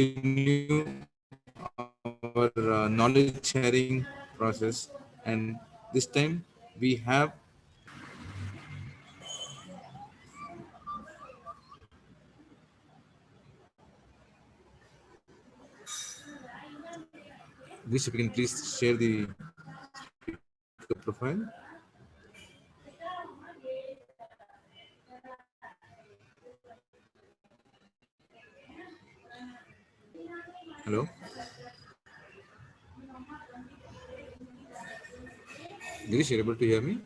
continue our knowledge sharing process, and this time we have Girish, if you can please share the speaker profile. Hello. Girish, you're able to hear me?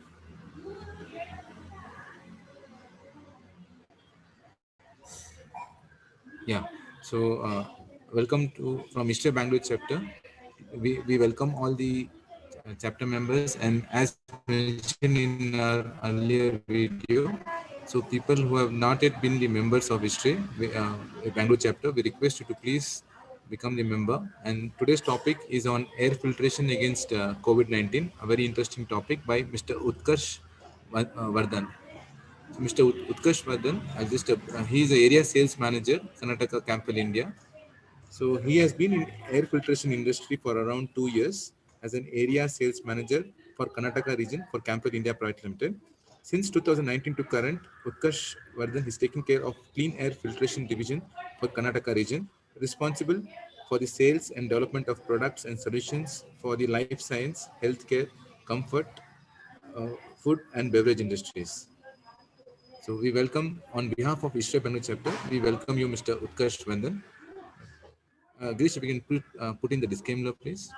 Yeah. So, welcome to from History Bangalore chapter. We welcome all the chapter members, and as mentioned in our earlier video, so people who have not yet been the members of History Bangalore chapter, we request you to please become the member. And today's topic is on air filtration against COVID-19, a very interesting topic by Mr. Utkarsh Vardhan. So Mr. Utkarsh Vardhan, he is the area sales manager, Karnataka Campbell India. So he has been in air filtration industry for around 2 years as an area sales manager for Karnataka region for Campbell India Private Limited. Since 2019 to current, Utkarsh Vardhan is taking care of clean air filtration division for Karnataka region, responsible for the sales and development of products and solutions for the life science, healthcare, comfort, food and beverage industries. So we welcome on behalf of Ishra Bangalore chapter, we welcome you, Mr. Utkarsh Vardhan. Girish, if you can put in the disclaimer, please.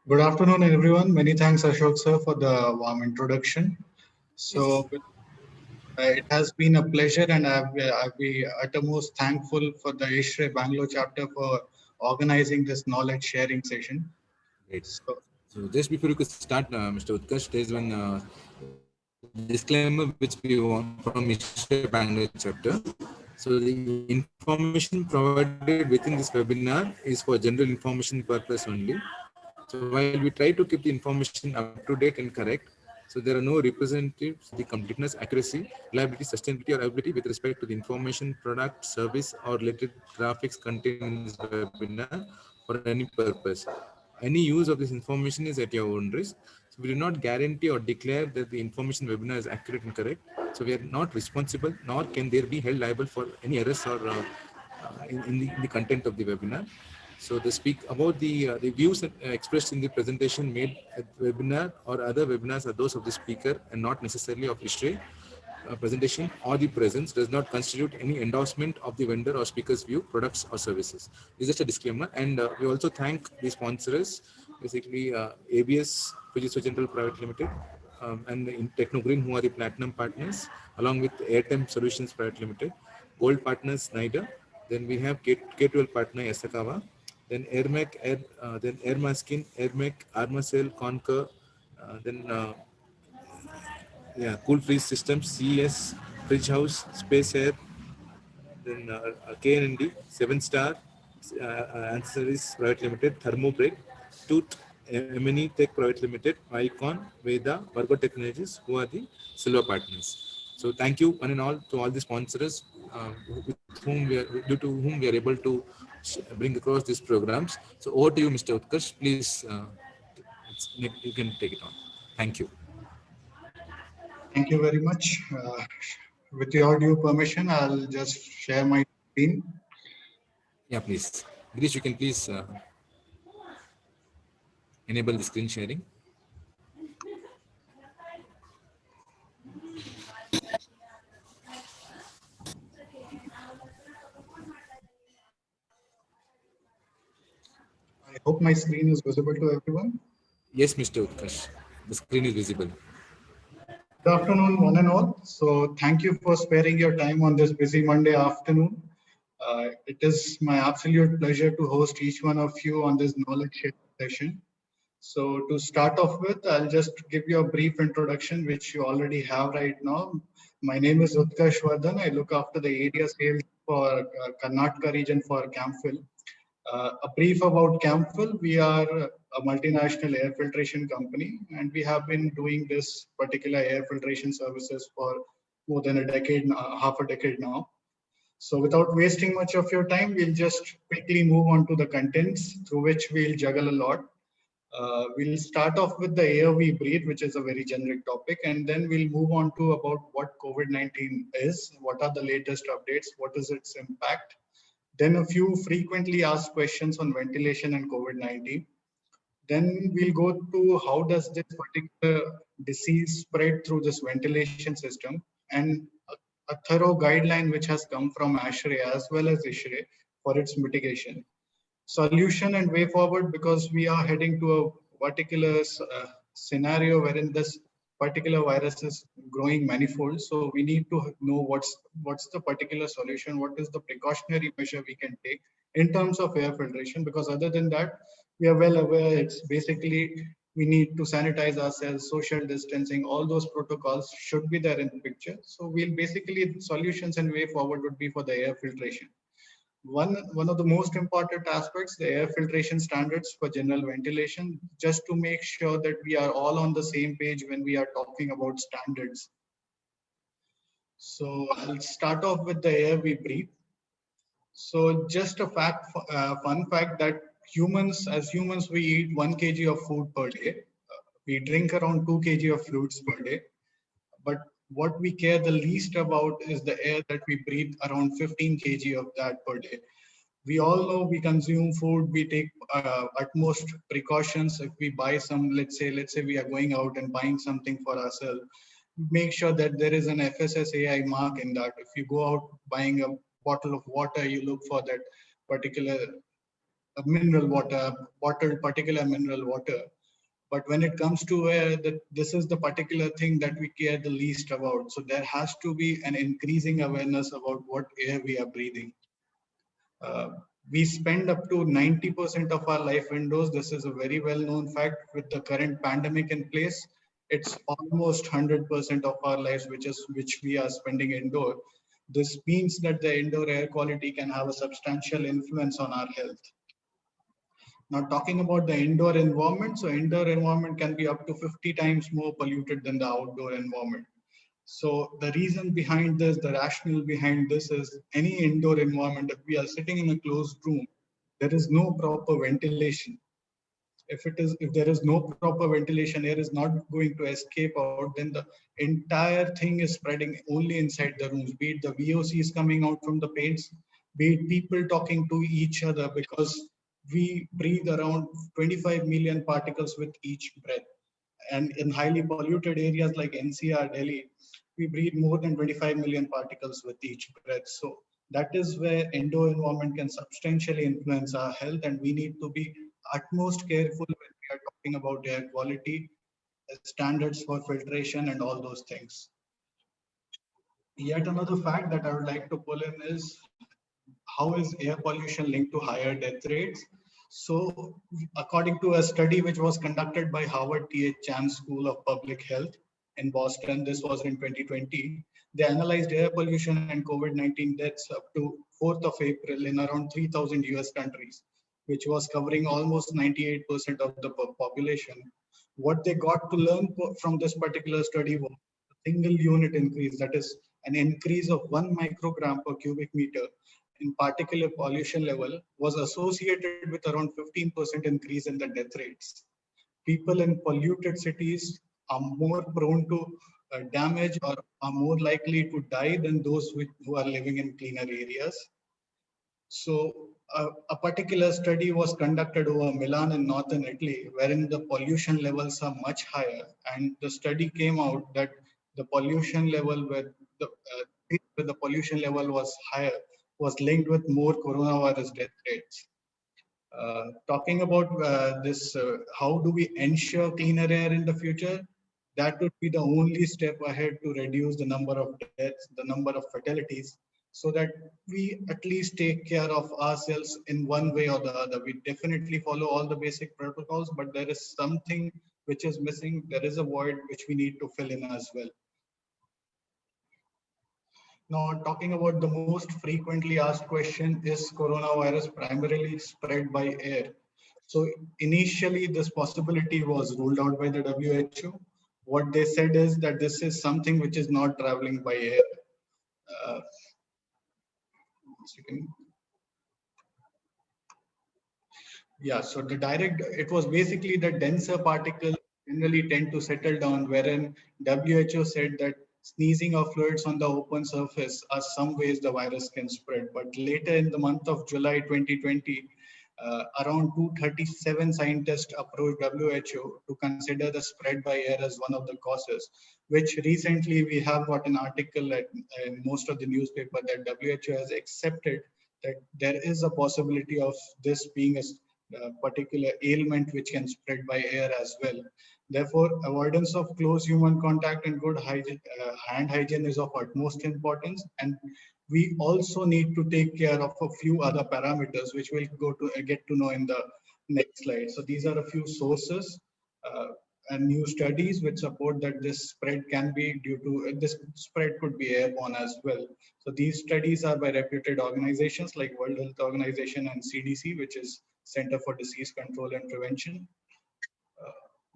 Good afternoon, everyone. Many thanks, Ashok sir, for the warm introduction. So it has been a pleasure, and I'll be uttermost thankful for the Ishre Bangalore chapter for organizing this knowledge sharing session. Great. So just before you could start, Mr. Utkarsh, there is one disclaimer which we want from Ishre Bangalore chapter. So the information provided within this webinar is for general information purpose only. So while we try to keep the information up to date and correct, so there are no representatives of the completeness, accuracy, reliability, sustainability, or availability with respect to the information, product, service, or related graphics contained in this webinar for any purpose. Any use of this information is at your own risk. So we do not guarantee or declare that the information webinar is accurate and correct. So we are not responsible, nor can there be held liable for any errors or in the content of the webinar. So they speak about the views expressed in the presentation made at webinar or other webinars are those of the speaker and not necessarily of history. Presentation or the presence does not constitute any endorsement of the vendor or speaker's view, products or services. This is just a disclaimer. And we also thank the sponsors, basically ABS, Fujitsu General Private Limited, and in Technogreen, who are the platinum partners, along with Airtime Solutions Private Limited, gold partners Snyder. Then we have K12 partner Yasakawa, then Airmac, then Airmaskin, Airmac, Armacell, Concur, then Cool Freeze Systems, CES, Fridge House, Space Air, then KND, 7 Star, Accessories Private Limited, Thermobreak, Tooth, MNE Tech Private Limited, Icon, Veda, Virgo Technologies, who are the silver partners. So thank you one and all to all the sponsors due to whom we are able to bring across these programs. So over to you, Mr. Utkarsh. Please, you can take it on. Thank you. Thank you very much. With your due permission, I'll just share my screen. Yeah, please. Girish, you can please enable the screen sharing. I hope my screen is visible to everyone. Yes, Mr. Utkarsh, the screen is visible. Good afternoon, one and all. So thank you for sparing your time on this busy Monday afternoon. It is my absolute pleasure to host each one of you on this knowledge sharing session. So to start off with, I'll just give you a brief introduction, which you already have right now. My name is Utkarsh Vardhan. I look after the area sales for Karnataka region for Camphil. A brief about Camphil. We are a multinational air filtration company, and we have been doing this particular air filtration services for more than a decade, half a decade now. So without wasting much of your time, we'll just quickly move on to the contents through which we'll juggle a lot. We'll start off with the air we breathe, which is a very generic topic, and then we'll move on to about what COVID-19 is, what are the latest updates, what is its impact, then a few frequently asked questions on ventilation and COVID-19. Then we'll go to how does this particular disease spread through this ventilation system, and a thorough guideline which has come from ASHRAE as well as ISHRAE for its mitigation. Solution and way forward, because we are heading to a particular scenario wherein this particular virus is growing manifold. So we need to know what's the particular solution, what is the precautionary measure we can take in terms of air filtration, because other than that, we are well aware it's basically we need to sanitize ourselves, social distancing, all those protocols should be there in the picture. So we'll basically solutions and way forward would be for the air filtration. One of the most important aspects, the air filtration standards for general ventilation, just to make sure that we are all on the same page when we are talking about standards. So I'll start off with the air we breathe. So just a fun fact that as humans, we eat 1 kg of food per day. We drink around 2 kg of fluids per day. But what we care the least about is the air that we breathe, around 15 kg of that per day. We all know we consume food, we take utmost precautions. If we buy some, let's say we are going out and buying something for ourselves, make sure that there is an FSSAI mark in that. If you go out buying a bottle of water, you look for that particular mineral water, bottled particular mineral water. But when it comes to air, this is the particular thing that we care the least about. So there has to be an increasing awareness about what air we are breathing. We spend up to 90% of our life indoors. This is a very well-known fact. With the current pandemic in place, it's almost 100% of our lives which we are spending indoor. This means that the indoor air quality can have a substantial influence on our health. Now, talking about the indoor environment, so indoor environment can be up to 50 times more polluted than the outdoor environment. So the reason behind this, the rationale behind this is any indoor environment, if we are sitting in a closed room, there is no proper ventilation. If there is no proper ventilation, air is not going to escape out, then the entire thing is spreading only inside the rooms, be it the VOCs coming out from the paints, be it people talking to each other, because we breathe around 25 million particles with each breath. And in highly polluted areas like NCR, Delhi, we breathe more than 25 million particles with each breath. So that is where indoor environment can substantially influence our health, and we need to be utmost careful when we are talking about air quality, standards for filtration, and all those things. Yet another fact that I would like to pull in is how is air pollution linked to higher death rates? So according to a study which was conducted by Howard T.H. Chan School of Public Health in Boston, this was in 2020, they analyzed air pollution and COVID-19 deaths up to 4th of April in around 3,000 US countries, which was covering almost 98% of the population. What they got to learn from this particular study was a single unit increase, that is an increase of 1 microgram per cubic meter in particular pollution level was associated with around 15% increase in the death rates. People in polluted cities are more prone to damage or are more likely to die than those who are living in cleaner areas. So a particular study was conducted over Milan in northern Italy, wherein the pollution levels are much higher. And the study came out that the pollution level where the pollution level was higher was linked with more coronavirus death rates. Talking about how do we ensure cleaner air in the future? That would be the only step ahead to reduce the number of deaths, the number of fatalities, so that we at least take care of ourselves in one way or the other. We definitely follow all the basic protocols, but there is something which is missing. There is a void which we need to fill in as well. Now, talking about the most frequently asked question, is coronavirus primarily spread by air? So initially, this possibility was ruled out by the WHO, what they said is that this is something which is not traveling by air. One second. Yeah, so it was basically the denser particles generally tend to settle down, wherein WHO said that sneezing or fluids on the open surface are some ways the virus can spread. But later in the month of July 2020, around 237 scientists approached WHO to consider the spread by air as one of the causes, which recently we have got an article in most of the newspaper that WHO has accepted that there is a possibility of this being a particular ailment which can spread by air as well. Therefore, avoidance of close human contact and good hand hygiene is of utmost importance. And we also need to take care of a few other parameters, which we'll get to know in the next slide. So these are a few sources and new studies which support that this spread can be due to this spread could be airborne as well. So these studies are by reputed organizations like World Health Organization and CDC, which is Center for Disease Control and Prevention.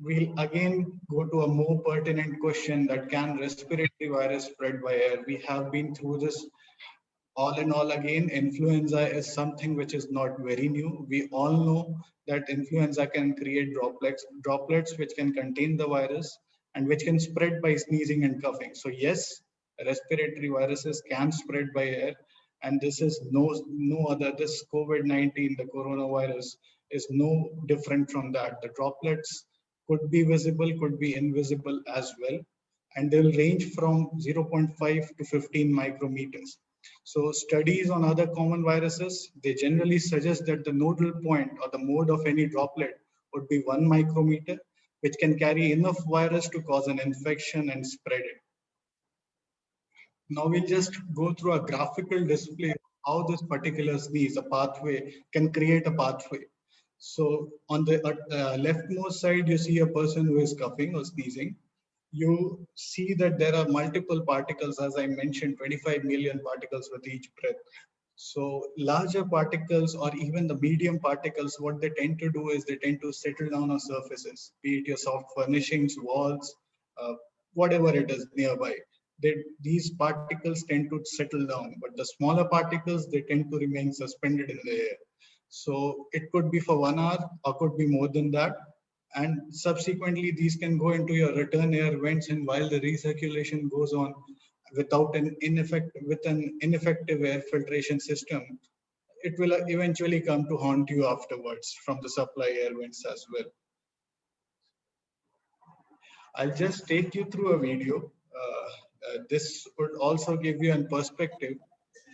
We'll again go to a more pertinent question, that can respiratory virus spread by air? We have been through this. All in all, again, influenza is something which is not very new. We all know that influenza can create droplets which can contain the virus and which can spread by sneezing and coughing. So yes, respiratory viruses can spread by air, and this is no other. This COVID-19, the coronavirus, is no different from that. The droplets could be visible, could be invisible as well, and they'll range from 0.5 to 15 micrometers. So studies on other common viruses, they generally suggest that the nodal point or the mode of any droplet would be 1 micrometer, which can carry enough virus to cause an infection and spread it. Now we'll just go through a graphical display of how this particular sneeze, a pathway, can create a pathway. So on the leftmost side, you see a person who is coughing or sneezing. You see that there are multiple particles, as I mentioned, 25 million particles with each breath. So larger particles or even the medium particles, what they tend to do is they tend to settle down on surfaces, be it your soft furnishings, walls, whatever it is nearby. These particles tend to settle down, but the smaller particles, they tend to remain suspended in the air. So it could be for 1 hour or could be more than that. And subsequently, these can go into your return air vents, and while the recirculation goes on without an ineffective air filtration system, it will eventually come to haunt you afterwards from the supply air vents as well. I'll just take you through a video. This would also give you a perspective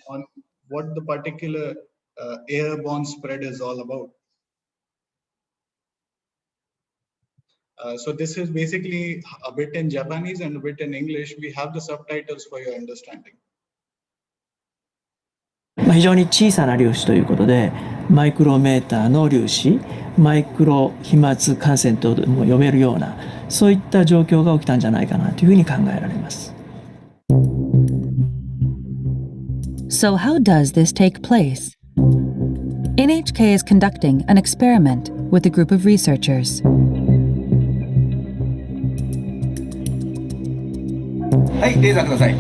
on what the particular airborne spread is all about. So this is basically a bit in Japanese and a bit in English. We have the subtitles for your understanding. 非常に小さな粒子ということで、マイクロメーターの粒子、マイクロ飛沫感染とも読めるような、そういった状況が起きたんじゃないかなというふうに考えられます。So how does this take place? NHK is conducting an experiment with a group of researchers. はい、レーザーください。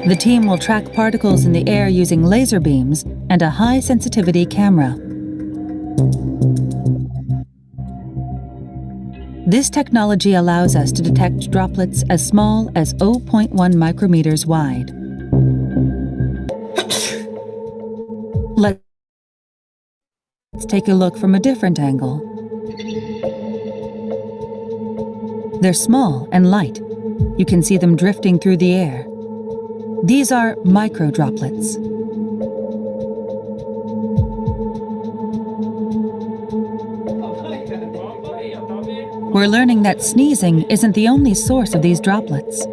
The team will track particles in the air using laser beams and a high-sensitivity camera. This technology allows us to detect droplets as small as 0.1 micrometers wide. Let's take a look from a different angle. They're small and light. You can see them drifting through the air. These are microdroplets. We're learning that sneezing isn't the only source of these droplets.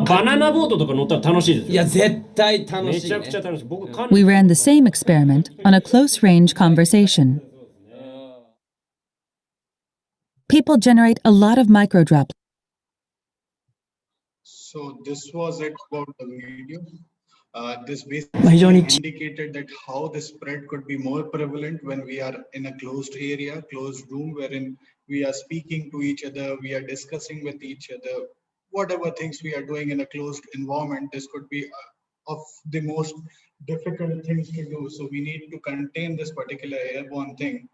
バナナボートとか乗ったら楽しいですよ。いや、絶対楽しい、ね。めちゃくちゃ楽しい。僕、 We ran the same experiment on a close-range conversation. People generate a lot of microdroplets. So this was it about the video. This 非常 basically に indicated that how the spread could be more prevalent when we are in a closed area, closed room, wherein we are speaking to each other, we are discussing with each other, whatever things we are doing in a closed environment. This could be of the most difficult things to do. So we need to contain this particular airborne thing.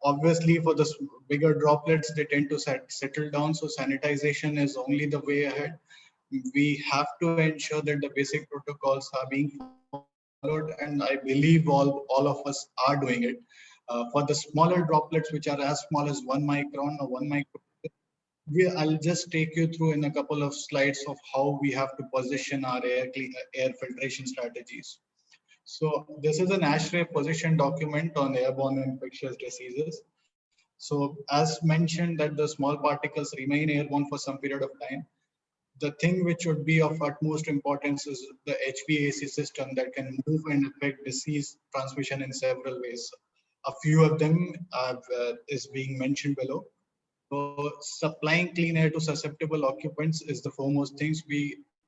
Obviously, for the bigger droplets, they tend to settle down. So sanitization is only the way ahead. We have to ensure that the basic protocols are being followed, and I believe all of us are doing it. For the smaller droplets, which are as small as 1 micron or 1 micron, I'll just take you through in a couple of slides of how we have to position our air filtration strategies. So this is an ASHRAE position document on airborne infectious diseases. So as mentioned that the small particles remain airborne for some period of time, the thing which would be of utmost importance is the HVAC system that can move and affect disease transmission in several ways. A few of them is being mentioned below. So supplying clean air to susceptible occupants is the foremost things.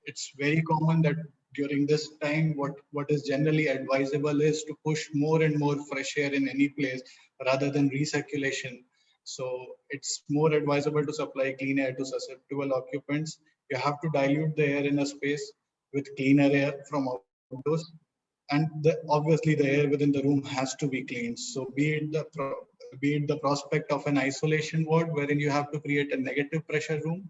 It's very common that during this time, what is generally advisable is to push more and more fresh air in any place rather than recirculation. So it's more advisable to supply clean air to susceptible occupants. You have to dilute the air in a space with cleaner air from outdoors, and obviously the air within the room has to be cleaned. So be it the prospect of an isolation ward wherein you have to create a negative pressure room,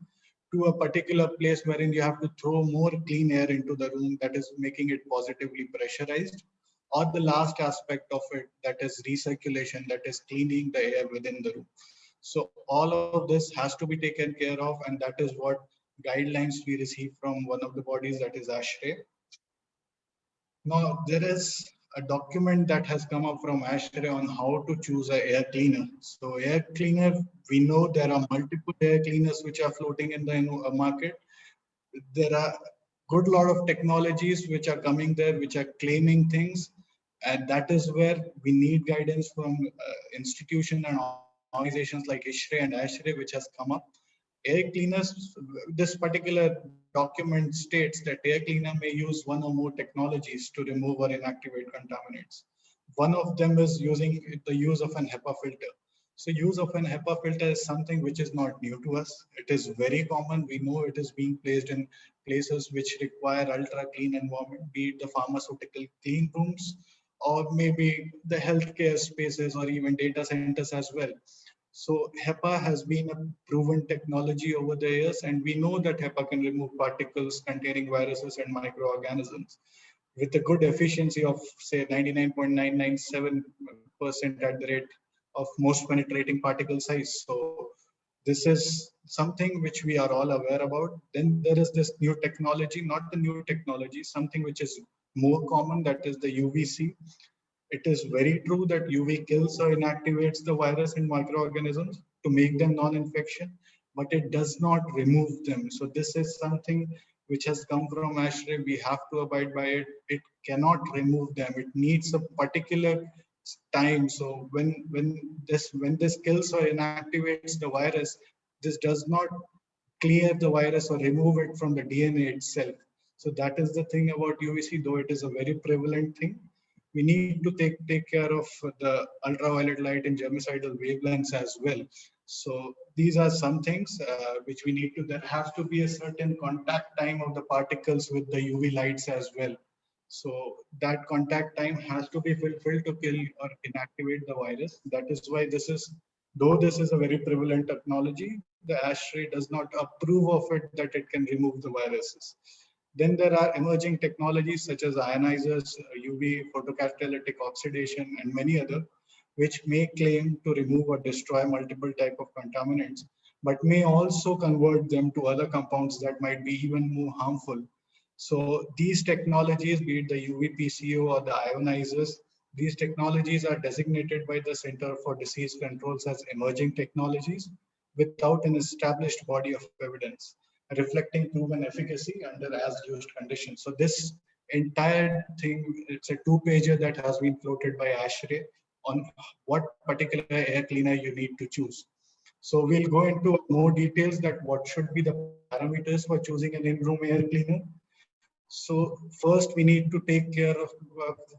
to a particular place wherein you have to throw more clean air into the room that is making it positively pressurized, or the last aspect of it, that is recirculation, that is cleaning the air within the room. So all of this has to be taken care of, and that is what guidelines we receive from one of the bodies, that is ASHRAE. Now, there is a document that has come up from ASHRAE on how to choose an air cleaner. So air cleaner, we know there are multiple air cleaners which are floating in the market. There are good lot of technologies which are coming there, which are claiming things. And that is where we need guidance from institutions and organizations like ISHRAE and ASHRAE, which has come up. Air cleaners, this particular document states that air cleaner may use one or more technologies to remove or inactivate contaminants. One of them is using the use of an HEPA filter. So use of an HEPA filter is something which is not new to us. It is very common. We know it is being placed in places which require ultra clean environment, be it the pharmaceutical clean rooms, or maybe the healthcare spaces, or even data centers as well. So HEPA has been a proven technology over the years, and we know that HEPA can remove particles containing viruses and microorganisms with a good efficiency of say 99.997% at the rate of most penetrating particle size. So this is something which we are all aware about. Then there is this new technology, not the new technology, something which is more common, that is the UVC. It is very true that UV kills or inactivates the virus and microorganisms to make them non-infection, but it does not remove them. So this is something which has come from ASHRAE. We have to abide by it. It cannot remove them. It needs a particular time. So when this kills or inactivates the virus, this does not clear the virus or remove it from the DNA itself. So that is the thing about UVC, though it is a very prevalent thing. We need to take care of the ultraviolet light and germicidal wavelengths as well. So these are some things which we need to, there has to be a certain contact time of the particles with the UV lights as well. So that contact time has to be fulfilled to kill or inactivate the virus. That is why this is, though this is a very prevalent technology, the ASHRAE does not approve of it that it can remove the viruses. Then there are emerging technologies such as ionizers, UV, photocatalytic oxidation, and many other, which may claim to remove or destroy multiple types of contaminants, but may also convert them to other compounds that might be even more harmful. So these technologies, be it the UVPCO or the ionizers, these technologies are designated by the Center for Disease Controls as emerging technologies without an established body of evidence, reflecting proven efficacy under as used conditions. So this entire thing, it's a two-pager that has been floated by ASHRAE on what particular air cleaner you need to choose. So we'll go into more details that what should be the parameters for choosing an in-room air cleaner. So first we need to take care of,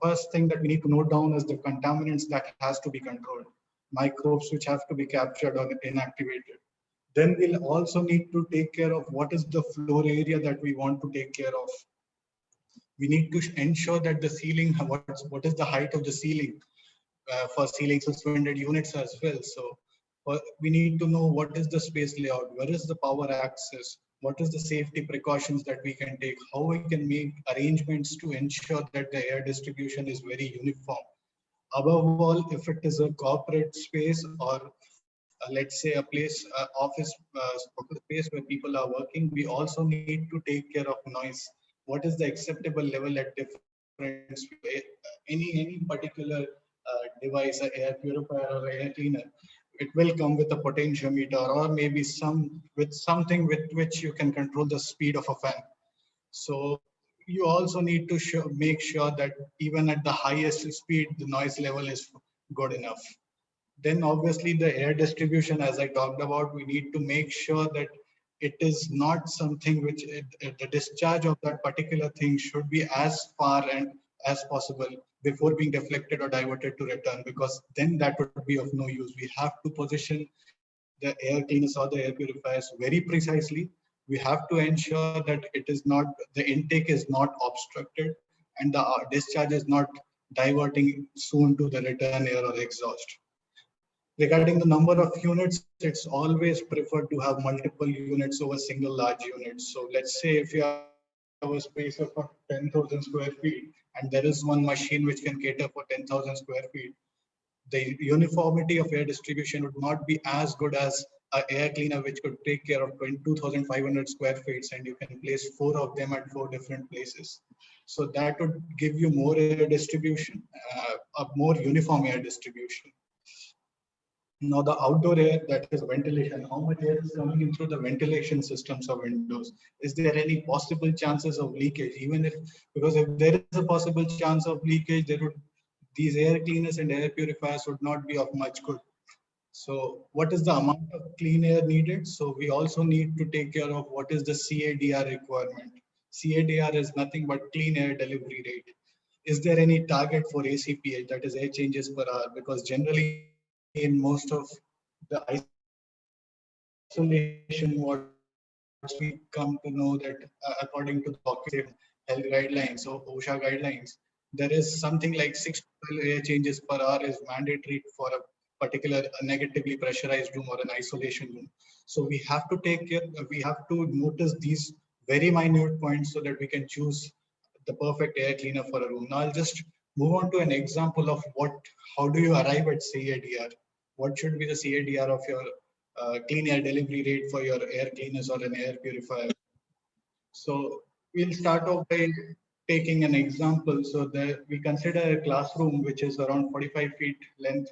first thing that we need to note down is the contaminants that has to be controlled, microbes which have to be captured or inactivated. Then we'll also need to take care of what is the floor area that we want to take care of. We need to ensure that the ceiling, what is the height of the ceiling for ceiling suspended units as well. So we need to know what is the space layout, where is the power access, what is the safety precautions that we can take, how we can make arrangements to ensure that the air distribution is very uniform. Above all, if it is a corporate space or let's say a place, office space where people are working, we also need to take care of noise. What is the acceptable level at different any particular device, an air purifier or air cleaner? It will come with a potentiometer or maybe something with which you can control the speed of a fan. So you also need to make sure that even at the highest speed, the noise level is good enough. Then obviously the air distribution, as I talked about, we need to make sure that it is not something which the discharge of that particular thing should be as far and as possible before being deflected or diverted to return, because then that would be of no use. We have to position the air cleaners or the air purifiers very precisely. We have to ensure that it is not, the intake is not obstructed and the discharge is not diverting soon to the return air or exhaust. Regarding the number of units, it's always preferred to have multiple units over single large units. So let's say if you have a space of 10,000 square feet and there is one machine which can cater for 10,000 square feet, the uniformity of air distribution would not be as good as an air cleaner which could take care of 22,500 square feet and you can place 4 of them at 4 different places. So that would give you more air distribution, a more uniform air distribution. Now the outdoor air, that is ventilation, how much air is coming in through the ventilation systems of windows? Is there any possible chances of leakage? Even if, because if there is a possible chance of leakage, these air cleaners and air purifiers would not be of much good. So what is the amount of clean air needed? So we also need to take care of what is the CADR requirement. CADR is nothing but clean air delivery rate. Is there any target for ACPH, that is air changes per hour? Because generally in most of the isolation wards, we come to know that according to the occupational health guidelines or OSHA guidelines, there is something like 6 to 12 air changes per hour is mandatory for a particular negatively pressurized room or an isolation room. So we have to take care, we have to notice these very minute points so that we can choose the perfect air cleaner for a room. Now I'll just move on to an example of how do you arrive at CADR? What should be the CADR of your clean air delivery rate for your air cleaners or an air purifier? So we'll start off by taking an example. So that we consider a classroom which is around 45 feet length,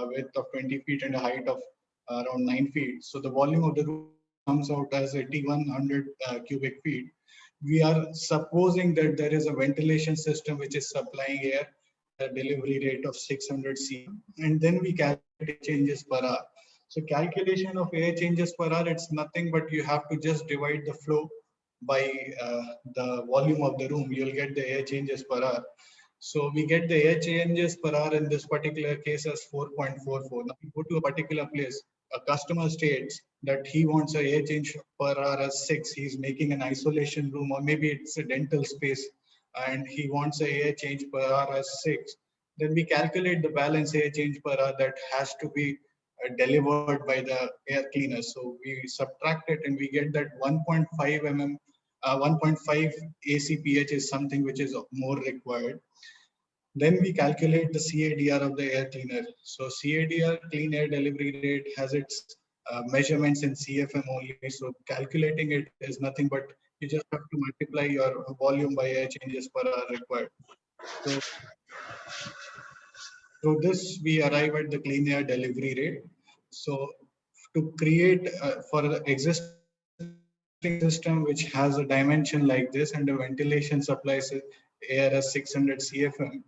width of 20 feet and a height of around 9 feet. So the volume of the room comes out as 8100 cubic feet. We are supposing that there is a ventilation system which is supplying air at a delivery rate of 600 cm, and then we calculate changes per hour. So calculation of air changes per hour, it's nothing but you have to just divide the flow by the volume of the room. You'll get the air changes per hour. So we get the air changes per hour in this particular case as 4.44. Now we go to a particular place. A customer states that he wants an air change per hour as 6. He's making an isolation room, or maybe it's a dental space, and he wants an air change per hour as 6. Then we calculate the balance air change per hour that has to be delivered by the air cleaner. So we subtract it and we get that 1.5 mm, 1.5 ACPH is something which is more required. Then we calculate the CADR of the air cleaner. So CADR, clean air delivery rate, has its measurements in CFM only. So calculating it is nothing but you just have to multiply your volume by air changes per hour required. So through this, we arrive at the clean air delivery rate. So to create for the existing system which has a dimension like this and the ventilation supplies air as 600 CFM,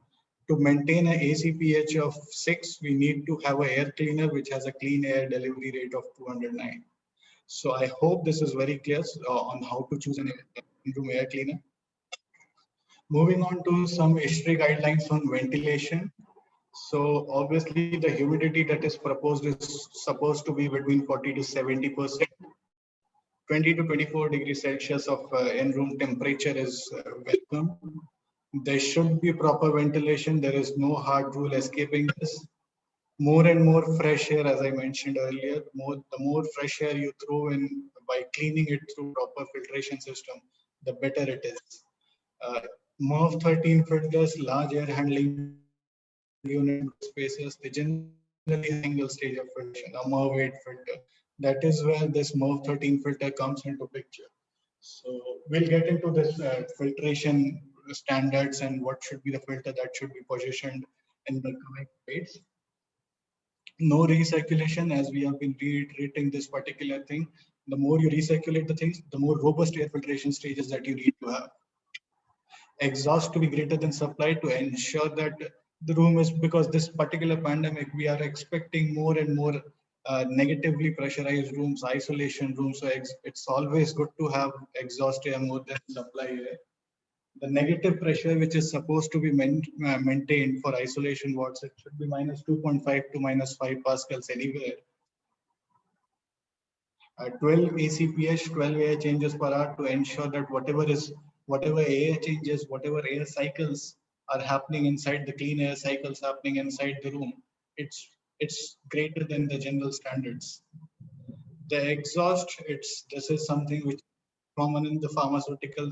to maintain an ACPH of 6, we need to have an air cleaner which has a clean air delivery rate of 209. So I hope this is very clear on how to choose an room air cleaner. Moving on to some history guidelines on ventilation. So obviously the humidity that is proposed is supposed to be between 40 to 70%. 20 to 24 degrees Celsius of in-room temperature is welcome. There should be proper ventilation. There is no hard rule escaping this. More and more fresh air, as I mentioned earlier, the more fresh air you throw in by cleaning it through proper filtration system, the better it is. MERV 13 filters, large air handling unit spaces, they generally have single stage of filtration, a MERV 8 filter. That is where this MERV 13 filter comes into picture. So we'll get into this filtration standards and what should be the filter that should be positioned in the correct place. No recirculation, as we have been reiterating this particular thing. The more you recirculate the things, the more robust air filtration stages that you need to have. Exhaust to be greater than supply to ensure that the room is, because this particular pandemic, we are expecting more and more negatively pressurized rooms, isolation rooms. So it's always good to have exhaust air more than supply air. The negative pressure, which is supposed to be maintained for isolation wards, it should be minus 2.5 to minus 5 pascals anywhere. 12 ACPH, 12 air changes per hour to ensure that whatever air changes, whatever air cycles are happening inside the clean air cycles happening inside the room, it's greater than the general standards. The exhaust, this is something which is common in the pharmaceutical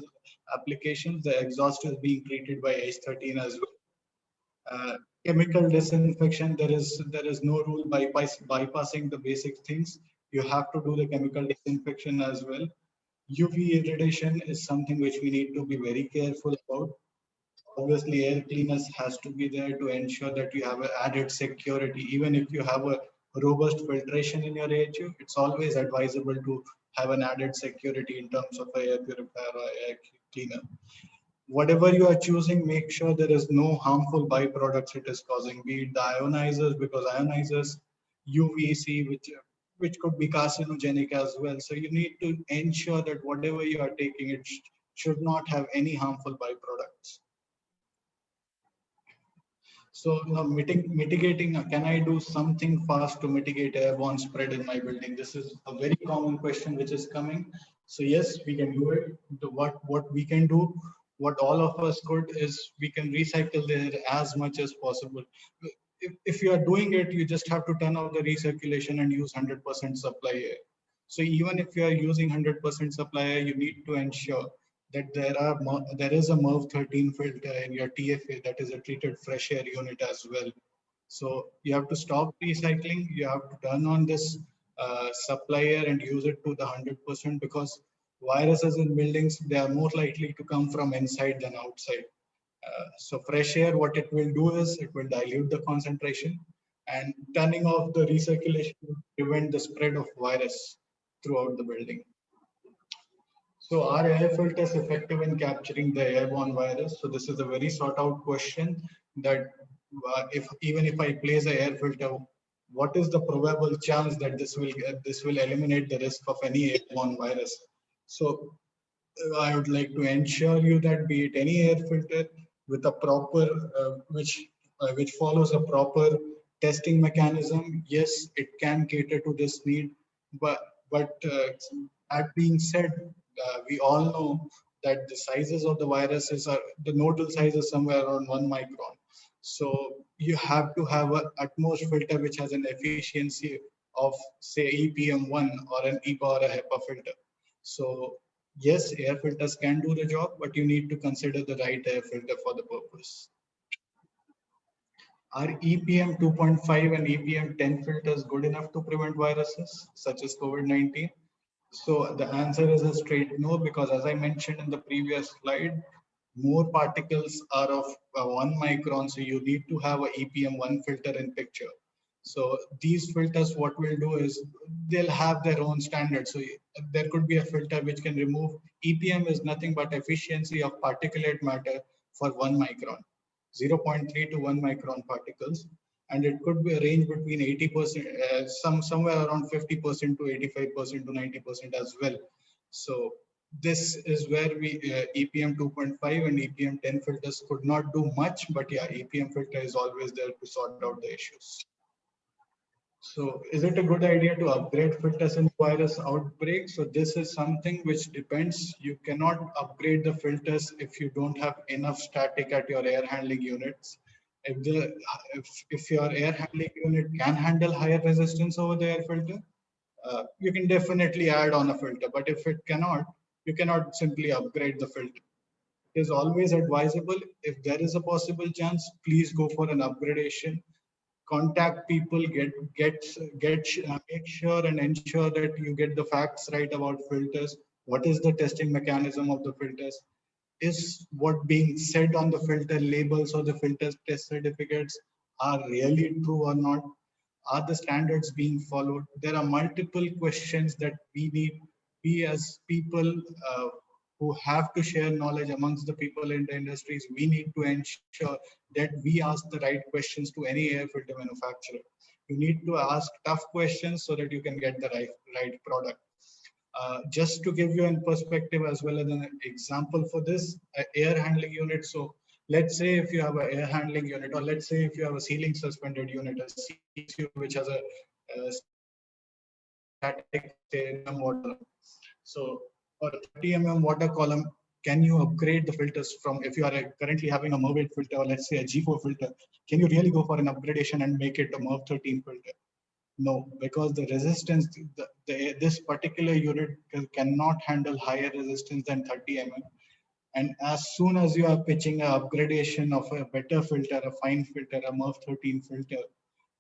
applications. The exhaust is being treated by H13 as well. Chemical disinfection, there is no rule bypassing the basic things. You have to do the chemical disinfection as well. UV irradiation is something which we need to be very careful about. Obviously, air cleaners has to be there to ensure that you have added security. Even if you have a robust filtration in your AHU, it's always advisable to have an added security in terms of air purifier or air cleaner. Whatever you are choosing, make sure there is no harmful byproducts it is causing, be it the ionizers, because ionizers, UVC, which could be carcinogenic as well. So you need to ensure that whatever you are taking, it should not have any harmful byproducts. So now mitigating, can I do something fast to mitigate airborne spread in my building? This is a very common question which is coming. So yes, we can do it. What we can do, what all of us could, is we can recycle the air as much as possible. If you are doing it, you just have to turn off the recirculation and use 100% supply air. So even if you are using 100% supply air, you need to ensure that there is a MERV 13 filter in your TFA, that is a treated fresh air unit as well. So you have to stop recycling. You have to turn on this supply air and use it to the 100%, because viruses in buildings, they are more likely to come from inside than outside. So fresh air, what it will do is it will dilute the concentration, and turning off the recirculation will prevent the spread of virus throughout the building. So are air filters effective in capturing the airborne virus? So this is a very sought out question, that even if I place an air filter, what is the probable chance that this will eliminate the risk of any airborne virus? So I would like to ensure you that, be it any air filter with a proper, which follows a proper testing mechanism, yes, it can cater to this need. But that being said, we all know that the sizes of the viruses are, the nodal size is somewhere around 1 micron. So you have to have an utmost filter which has an efficiency of, say, EPM1 or an EPA or a HEPA filter. So yes, air filters can do the job, but you need to consider the right air filter for the purpose. Are EPM 2.5 and EPM 10 filters good enough to prevent viruses such as COVID-19? So the answer is a straight no, because as I mentioned in the previous slide, more particles are of 1 micron. So you need to have a EPM1 filter in picture. So these filters, what we'll do is they'll have their own standards. So there could be a filter which can remove, EPM is nothing but efficiency of particulate matter for 1 micron, 0.3 to 1 micron particles. And it could be a range between 80%, somewhere around 50% to 85% to 90% as well. So this is where we EPM 2.5 and EPM 10 filters could not do much, but yeah, EPM filter is always there to sort out the issues. So is it a good idea to upgrade filters in virus outbreak? So this is something which depends. You cannot upgrade the filters if you don't have enough static at your air handling units. If your air handling unit can handle higher resistance over the air filter, you can definitely add on a filter. But if it cannot, you cannot simply upgrade the filter. It is always advisable, if there is a possible chance, please go for an upgradation. Contact people, make sure and ensure that you get the facts right about filters. What is the testing mechanism of the filters? Is what being said on the filter labels or the filter test certificates are really true or not? Are the standards being followed? There are multiple questions that we as people who have to share knowledge amongst the people in the industries, we need to ensure that we ask the right questions to any air filter manufacturer. You need to ask tough questions so that you can get the right product. Just to give you a perspective as well as an example for this, air handling unit. So let's say if you have an air handling unit, or let's say if you have a ceiling suspended unit, a CSU, which has a static water. So for a 30 mm water column, can you upgrade the filters from, if you are currently having a MERV 8 filter, or let's say a G4 filter, can you really go for an upgradation and make it a MERV 13 filter? No, because the resistance, this particular unit cannot handle higher resistance than 30 mm. And as soon as you are pitching an upgradation of a better filter, a fine filter, a MERV 13 filter,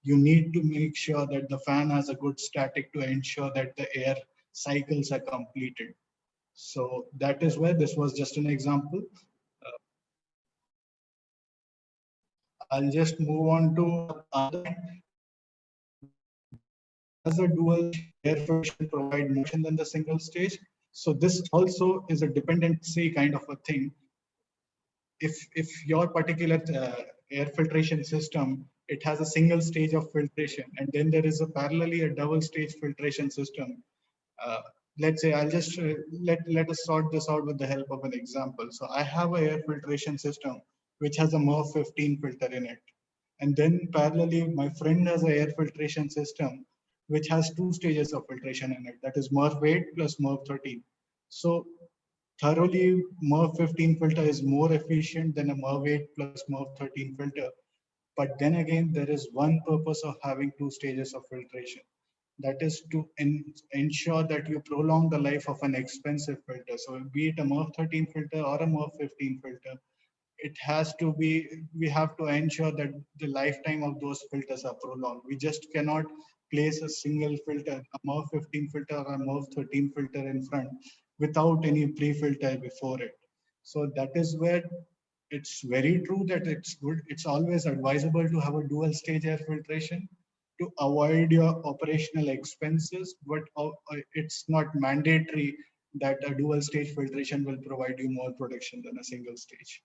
you need to make sure that the fan has a good static to ensure that the air cycles are completed. So that is where this was just an example. I'll just move on to other. Does a dual air filtration provide motion than the single stage? So this also is a dependency kind of a thing. If your particular air filtration system, it has a single stage of filtration, and then there is a parallelly a double stage filtration system. Let's say I'll just let us sort this out with the help of an example. So I have an air filtration system which has a MERV 15 filter in it, and then parallelly my friend has an air filtration system which has two stages of filtration in it, that is MERV 8 plus MERV 13. So thoroughly MERV 15 filter is more efficient than a MERV 8 plus MERV 13 filter. But then again, there is one purpose of having two stages of filtration. That is to ensure that you prolong the life of an expensive filter. So be it a MERV 13 filter or a MERV 15 filter, it has to be, we have to ensure that the lifetime of those filters are prolonged. We just cannot place a single filter, a MERV 15 filter or a MERV 13 filter in front without any pre-filter before it. So that is where it's very true that it's good. It's always advisable to have a dual stage air filtration to avoid your operational expenses, but it's not mandatory that a dual stage filtration will provide you more protection than a single stage.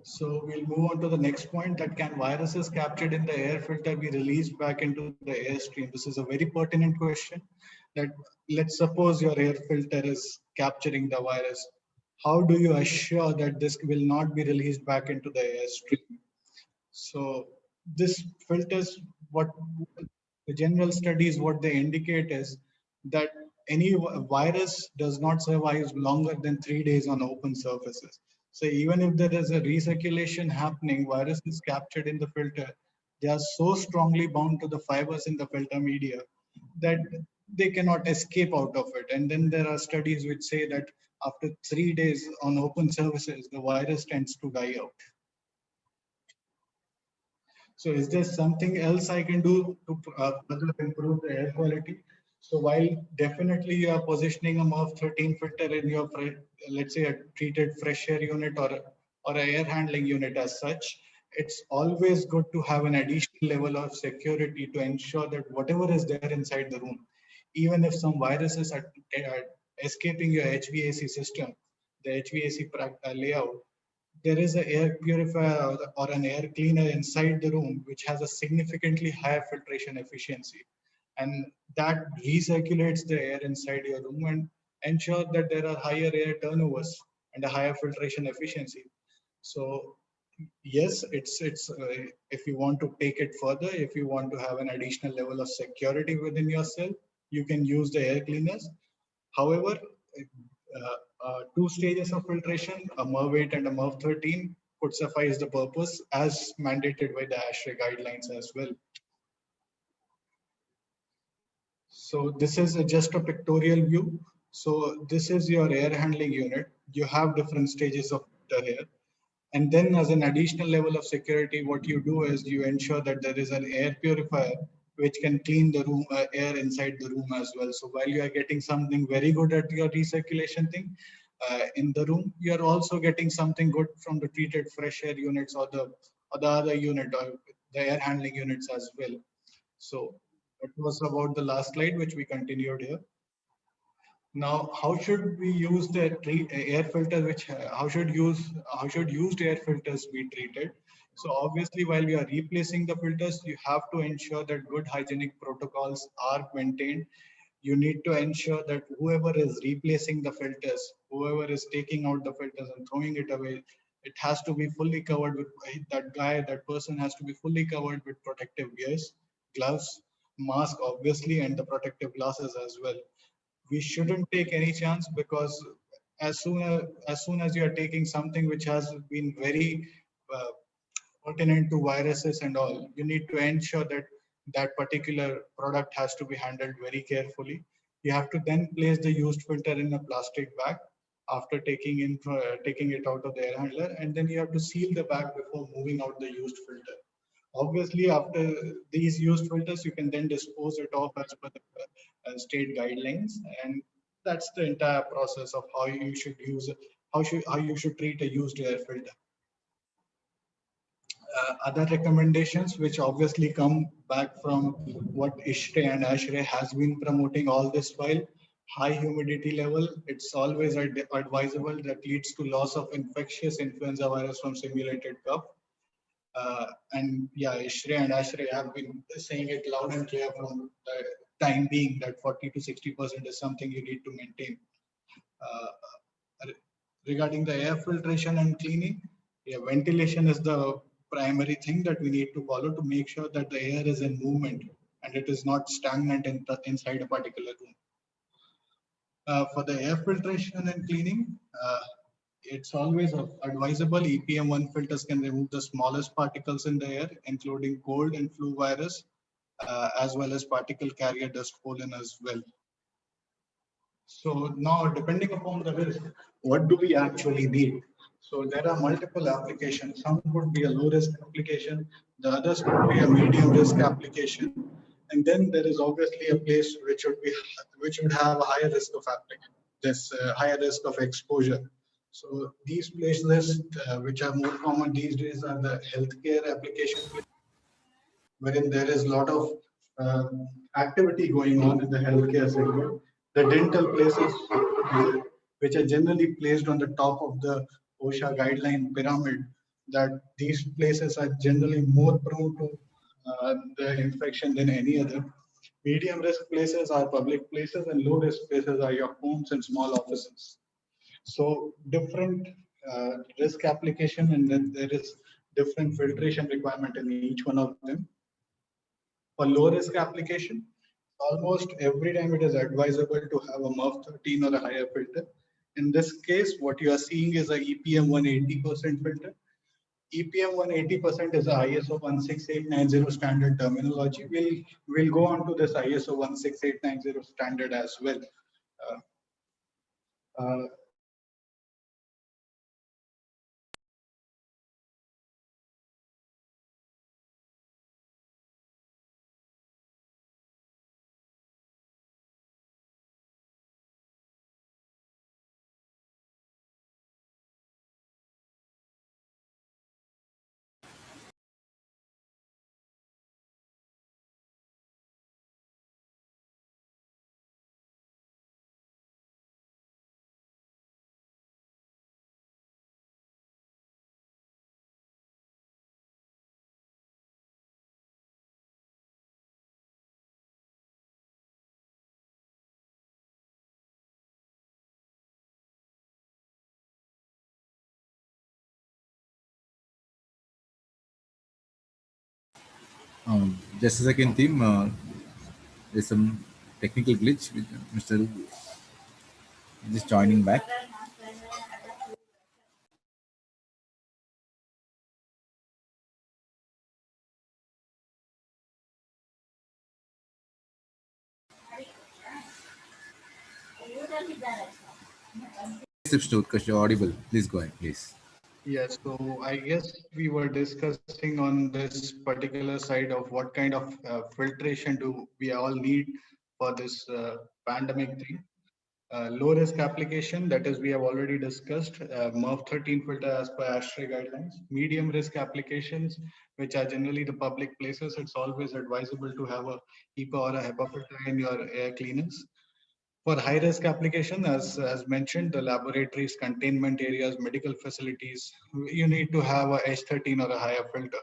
So we'll move on to the next point, that can viruses captured in the air filter be released back into the airstream? This is a very pertinent question. That let's suppose your air filter is capturing the virus. How do you assure that this will not be released back into the airstream? So this filters, what the general studies, what they indicate is that any virus does not survive longer than 3 days on open surfaces. So even if there is a recirculation happening, virus is captured in the filter, they are so strongly bound to the fibers in the filter media that they cannot escape out of it. And then there are studies which say that after 3 days on open surfaces, the virus tends to die out. So is there something else I can do to further improve the air quality? So while definitely you are positioning a MERV 13 filter in your, let's say, a treated fresh air unit or an air handling unit as such, it's always good to have an additional level of security to ensure that whatever is there inside the room, even if some viruses are escaping your HVAC system, the HVAC layout, there is an air purifier or an air cleaner inside the room which has a significantly higher filtration efficiency, and that recirculates the air inside your room, and ensure that there are higher air turnovers and a higher filtration efficiency. So yes, if you want to take it further, if you want to have an additional level of security within yourself, you can use the air cleaners. However, two stages of filtration, a MERV 8 and a MERV 13, could suffice the purpose as mandated by the ASHRAE guidelines as well. So this is just a pictorial view. So this is your air handling unit. You have different stages of filter here. And then as an additional level of security, what you do is you ensure that there is an air purifier which can clean the room, air inside the room as well. So while you are getting something very good at your recirculation thing in the room, you are also getting something good from the treated fresh air units or the other unit or the air handling units as well. So that was about the last slide, which we continued here. Now, how should we use the air filter? How should used air filters be treated? So obviously, while we are replacing the filters, you have to ensure that good hygienic protocols are maintained. You need to ensure that whoever is replacing the filters, whoever is taking out the filters and throwing it away, it has to be fully covered with that person has to be fully covered with protective gears, gloves, mask, obviously, and the protective glasses as well. We shouldn't take any chance, because as soon as you are taking something which has been very uh, pertinent to viruses and all, you need to ensure that that particular product has to be handled very carefully. You have to then place the used filter in a plastic bag after taking it out of the air handler, and then you have to seal the bag before moving out the used filter. Obviously, after these used filters, you can then dispose it off as per the state guidelines, and that's the entire process of how you should use how you should treat a used air filter. Other recommendations, which obviously come back from what ISHRE and ASHRE has been promoting all this while, high humidity level, it's always advisable that leads to loss of infectious influenza virus from simulated cough. And yeah, ISHRE and ASHRE have been saying it loud and clear from the time being that 40 to 60% is something you need to maintain. Regarding the air filtration and cleaning, yeah, ventilation is the primary thing that we need to follow to make sure that the air is in movement and it is not stagnant inside a particular room. For the air filtration and cleaning, it's always advisable. EPM1 filters can remove the smallest particles in the air, including cold and flu virus, as well as particle carrier dust pollen as well. So now, depending upon the risk, what do we actually need? So there are multiple applications. Some could be a low risk application, the others could be a medium risk application, and then there is obviously a place which would have a higher risk of higher risk of exposure. So these places which are more common these days are the healthcare application, wherein there is a lot of uh, activity going on in the healthcare sector. The dental places, which are generally placed on the top of the OSHA guideline pyramid, that these places are generally more prone to the infection than any other. Medium risk places are public places, and low risk places are your homes and small offices. So different risk application, and then there is different filtration requirement in each one of them. For low risk application, almost every time it is advisable to have a MERV 13 or a higher filter. In this case, what you are seeing is a EPM 180% filter. EPM 180% is a ISO 16890 standard terminology. We'll go on to this ISO 16890 standard as well. Uh, Just a second, team. There's some technical glitch with Mr. Just joining back. Yes, Mr. Utkarsh, you're audible. Please go ahead, please. Yes, so I guess we were discussing on this particular side of what kind of filtration do we all need for this pandemic thing. Low risk application, that is, we have already discussed MERV 13 filter as per ASHRAE guidelines. Medium risk applications, which are generally the public places, it's always advisable to have a HEPA or a HEPA filter in your air cleaners. For high risk application, as mentioned, the laboratories, containment areas, medical facilities, you need to have a H13 or a higher filter.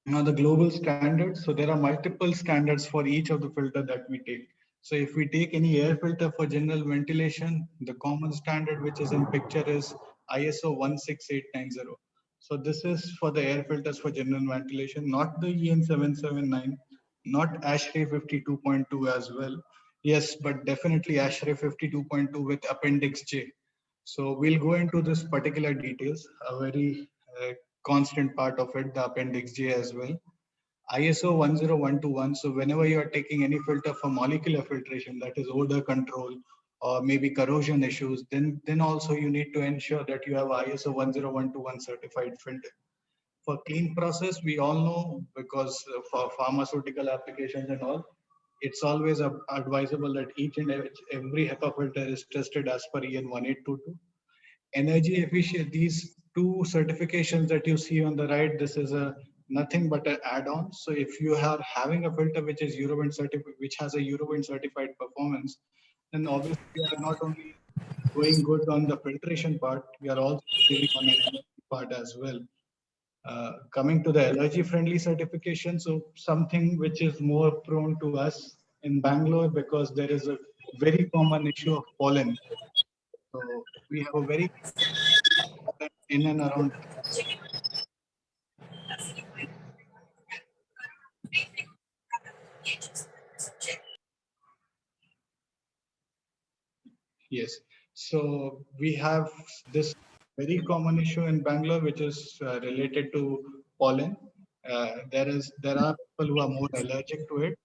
Now the global standards, so there are multiple standards for each of the filter that we take. So if we take any air filter for general ventilation, the common standard which is in picture is ISO 16890. So this is for the air filters for general ventilation, not the EN 779, not ASHRAE 52.2 as well. Yes, but definitely ASHRAE 52.2 with Appendix J. So we'll go into this particular details, a very constant part of it, the Appendix J as well. ISO 10121. So whenever you are taking any filter for molecular filtration, that is odor control or maybe corrosion issues, then also you need to ensure that you have ISO 10121 certified filter. For clean process, we all know, because for pharmaceutical applications and all, it's always advisable that each and every HEPA filter is tested as per EN 1822. Energy efficient, these two certifications that you see on the right, this is a nothing but an add-on. So if you are having a filter which is Eurovent certified, which has a Eurovent certified performance, then obviously you are not only going good on the filtration part, you are also saving on the energy part as well. Coming to the allergy friendly certification, so something which is more prone to us in Bangalore, because there is a very common issue of pollen. So we have a very in and around. Yes. So we have this very common issue in Bangalore, which is related to pollen. There are people who are more allergic to it.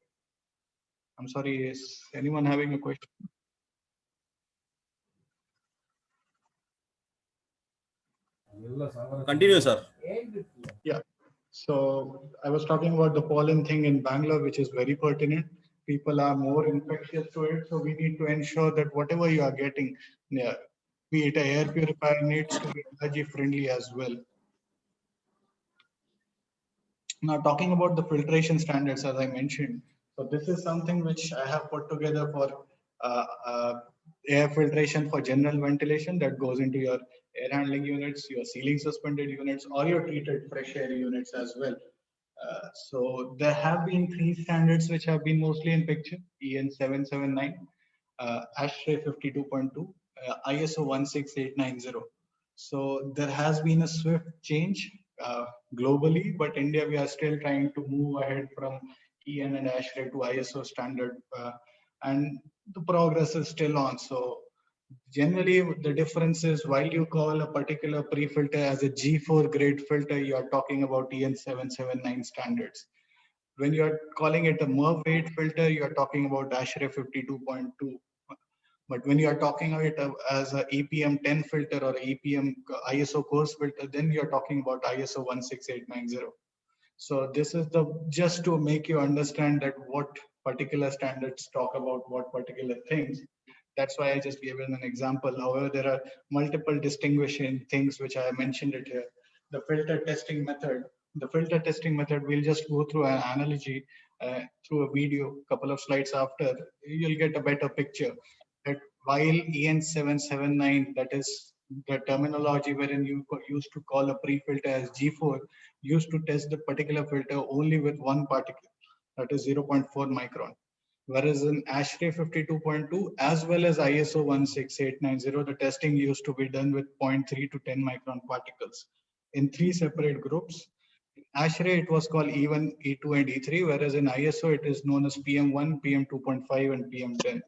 I'm sorry, is anyone having a question? Continue, sir. Yeah. So I was talking about the pollen thing in Bangalore, which is very pertinent. People are more infectious to it. So we need to ensure that whatever you are getting, yeah, be it an air purifier, needs to be allergy friendly as well. Now, talking about the filtration standards, as I mentioned, so this is something which I have put together for air filtration for general ventilation that goes into your air handling units, your ceiling suspended units, or your treated fresh air units as well. So there have been three standards which have been mostly in picture: EN 779, ASHRAE 52.2, ISO 16890. So there has been a swift change globally, but India, we are still trying to move ahead from EN and ASHRAE to ISO standard, and the progress is still on. So generally, the difference is, while you call a particular pre-filter as a G4 grade filter, you are talking about EN 779 standards. When you are calling it a MERV 8 filter, you are talking about ASHRAE 52.2. But when you are talking of it as a EPM 10 filter or EPM ISO course filter, then you're talking about ISO 16890. So this is the just to make you understand that what particular standards talk about what particular things. That's why I just gave an example. However, there are multiple distinguishing things which I mentioned it here. The filter testing method. The filter testing method, we'll just go through an analogy through a video, couple of slides after, you'll get a better picture. That while EN 779, that is the terminology wherein you used to call a pre-filter as G4, used to test the particular filter only with one particle, that is 0.4 micron. Whereas in ASHRAE 52.2 as well as ISO 16890, the testing used to be done with 0.3 to 10 micron particles in three separate groups. In ASHRAE, it was called E1, E2, and E3, whereas in ISO, it is known as PM1, PM2.5, and PM10.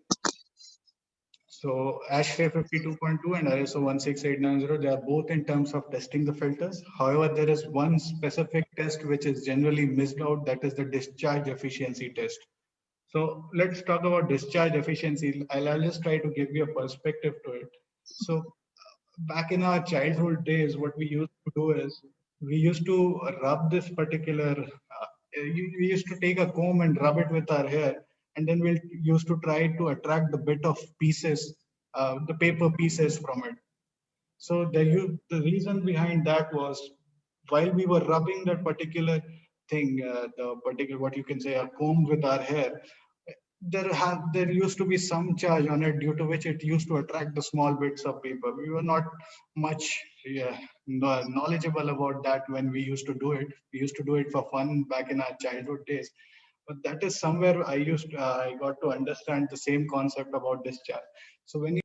So ASHRAE 52.2 and ISO 16890, they are both in terms of testing the filters. However, there is one specific test which is generally missed out, that is the discharge efficiency test. So let's talk about discharge efficiency. I'll just try to give you a perspective to it. So back in our childhood days, what we used to do is we used to rub this particular, we used to take a comb and rub it with our hair, and then we'll used to try to attract the bit of pieces, the paper pieces from it. So the reason behind that was while we were rubbing that particular thing, the particular, what you can say, a comb with our hair, there used to be some charge on it, due to which it used to attract the small bits of paper. We were not much knowledgeable about that when we used to do it. We used to do it for fun back in our childhood days. But that is somewhere I got to understand the same concept about discharge. So when you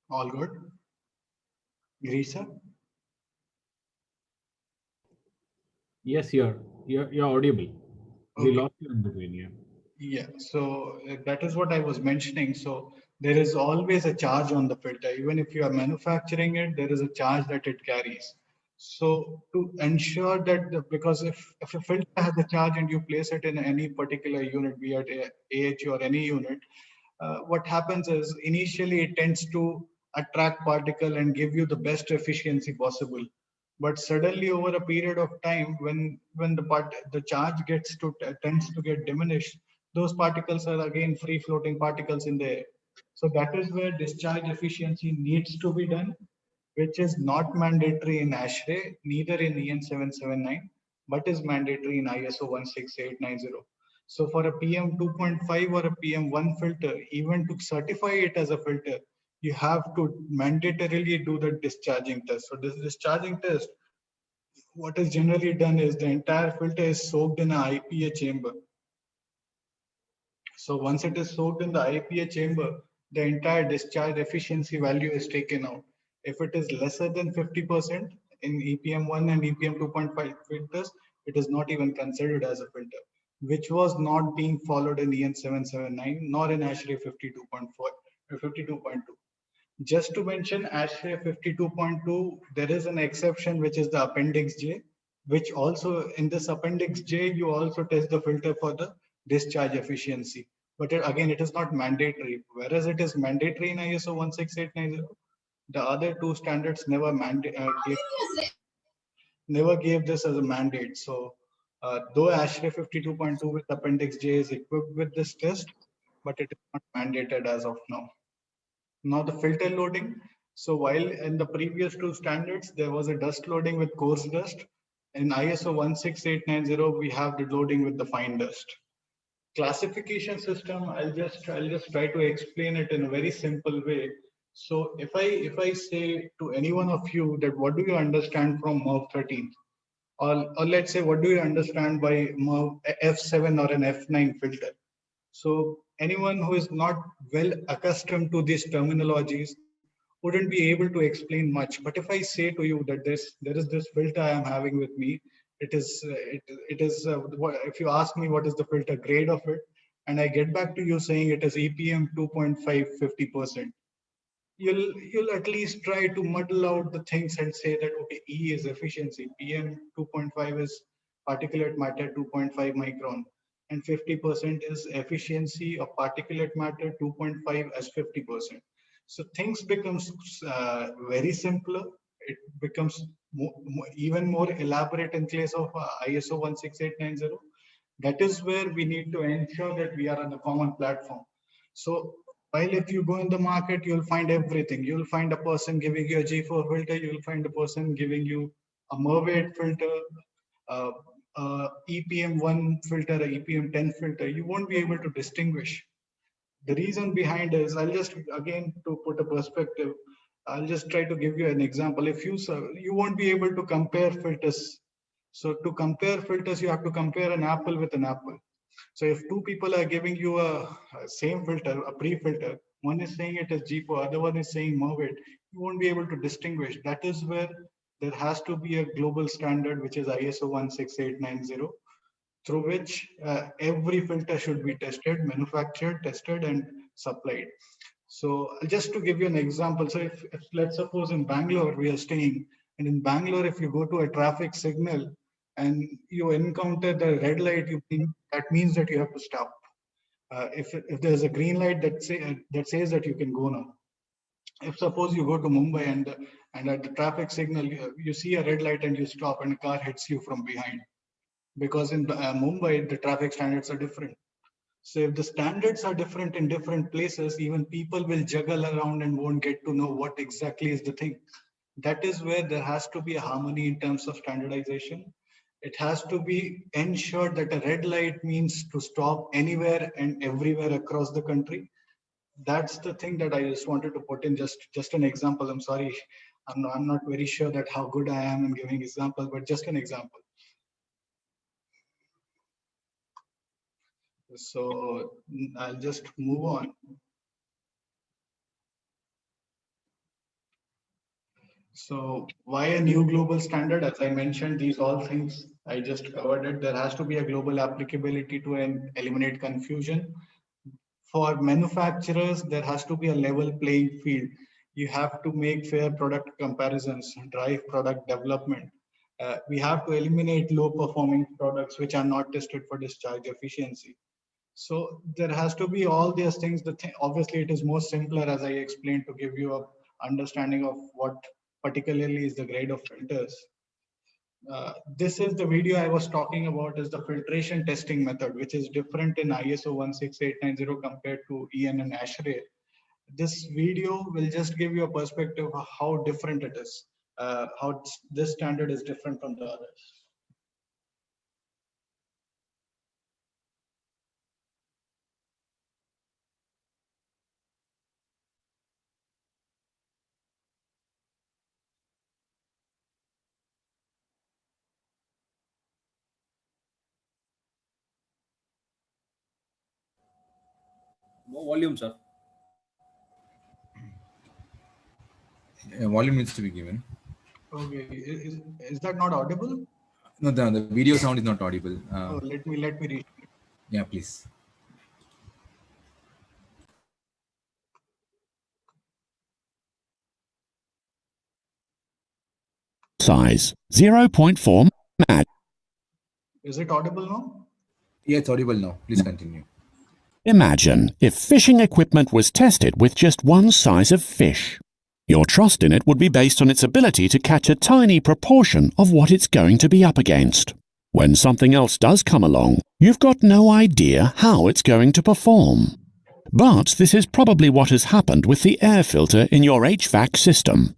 all good, Grisa? Yes, you're audible. We Okay. lost you in between, yeah. Yeah, so that is what I was mentioning. So there is always a charge on the filter. Even if you are manufacturing it, there is a charge that it carries. So to ensure that, because if a filter has a charge and you place it in any particular unit, be it AHU or any unit, what happens is initially it tends to attract particle and give you the best efficiency possible. But suddenly over a period of time, when the charge tends to get diminished, those particles are again free floating particles in the air. So that is where discharge efficiency needs to be done, which is not mandatory in ASHRAE, neither in EN 779, but is mandatory in ISO 16890. So for a PM 2.5 or a PM1 filter, even to certify it as a filter, you have to mandatorily do the discharging test. So this discharging test, what is generally done is the entire filter is soaked in an IPA chamber. So once it is soaked in the IPA chamber, the entire discharge efficiency value is taken out. If it is lesser than 50% in EPM1 and EPM 2.5 filters, it is not even considered as a filter, which was not being followed in EN 779 nor in ASHRAE 52.4 or 52.2. Just to mention ASHRAE 52.2, there is an exception, which is the Appendix J, which also in this Appendix J, you also test the filter for the discharge efficiency. But again, it is not mandatory. Whereas it is mandatory in ISO 16890, the other two standards never gave this as a mandate. So though ASHRAE 52.2 with Appendix J is equipped with this test, but it is not mandated as of now. Now the filter loading. So while in the previous two standards, there was a dust loading with coarse dust. In ISO 16890, we have the loading with the fine dust. Classification system, I'll just try to explain it in a very simple way. So if I say to any one of you that what do you understand from MERV 13? Or let's say, what do you understand by MERV F7 or an F9 filter? So anyone who is not well accustomed to these terminologies wouldn't be able to explain much. But if I say to you that there is this filter I am having with me, it is if you ask me what is the filter grade of it, and I get back to you saying it is EPM 2.5 50%, you'll at least try to muddle out the things and say that okay, E is efficiency, PM 2.5 is particulate matter 2.5 micron, and 50% is efficiency of particulate matter 2.5 as 50%. So things becomes very simpler. It becomes even more elaborate in case of ISO 16890. That is where we need to ensure that we are on a common platform. So While if you go in the market, you'll find everything. You'll find a person giving you a G4 filter. You'll find a person giving you a Mervaid filter, EPM1 filter, a EPM10 filter. You won't be able to distinguish. The reason behind is, I'll just, again, to put a perspective, I'll just try to give you an example. If you won't be able to compare filters. So to compare filters, you have to compare an apple with an apple. So if two people are giving you a same filter, a pre-filter, one is saying it is G4, other one is saying Mervaid, you won't be able to distinguish. That is where there has to be a global standard, which is ISO 16890, through which every filter should be tested, manufactured, tested, and supplied. So just to give you an example, so if let's suppose in Bangalore we are staying, and in Bangalore, if you go to a traffic signal and you encounter the red light, you think that means that you have to stop. If there's a green light that says that you can go now. If suppose you go to Mumbai and at the traffic signal you see a red light and you stop and a car hits you from behind, because in Mumbai the traffic standards are different. So if the standards are different in different places, even people will juggle around and won't get to know what exactly is the thing. That is where there has to be a harmony in terms of standardization. It has to be ensured that a red light means to stop anywhere and everywhere across the country. That's the thing that I just wanted to put in, just an example. I'm sorry, I'm not very sure that how good I am in giving examples, but just an example. So I'll just move on. So why a new global standard? As I mentioned, these all things I just covered it. There has to be a global applicability to eliminate confusion. For manufacturers, there has to be a level playing field. You have to make fair product comparisons, drive product development. We have to eliminate low performing products which are not tested for discharge efficiency. So there has to be all these things. Obviously, it is more simpler, as I explained, to give you a understanding of what particularly is the grade of filters. This is the video I was talking about, is the filtration testing method, which is different in ISO 16890 compared to EN and ASHRAE. This video will just give you a perspective of how different it is, how this standard is different from the others. No volume, sir. Volume needs to be given. Okay, is that not audible? No, the video sound is not audible. Let me read. Yeah, please. Size 0.4 mag. Is it audible now? Yeah, it's audible now. Please continue. Imagine if fishing equipment was tested with just one size of fish. Your trust in it would be based on its ability to catch a tiny proportion of what it's going to be up against. When something else does come along, you've got no idea how it's going to perform. But this is probably what has happened with the air filter in your HVAC system.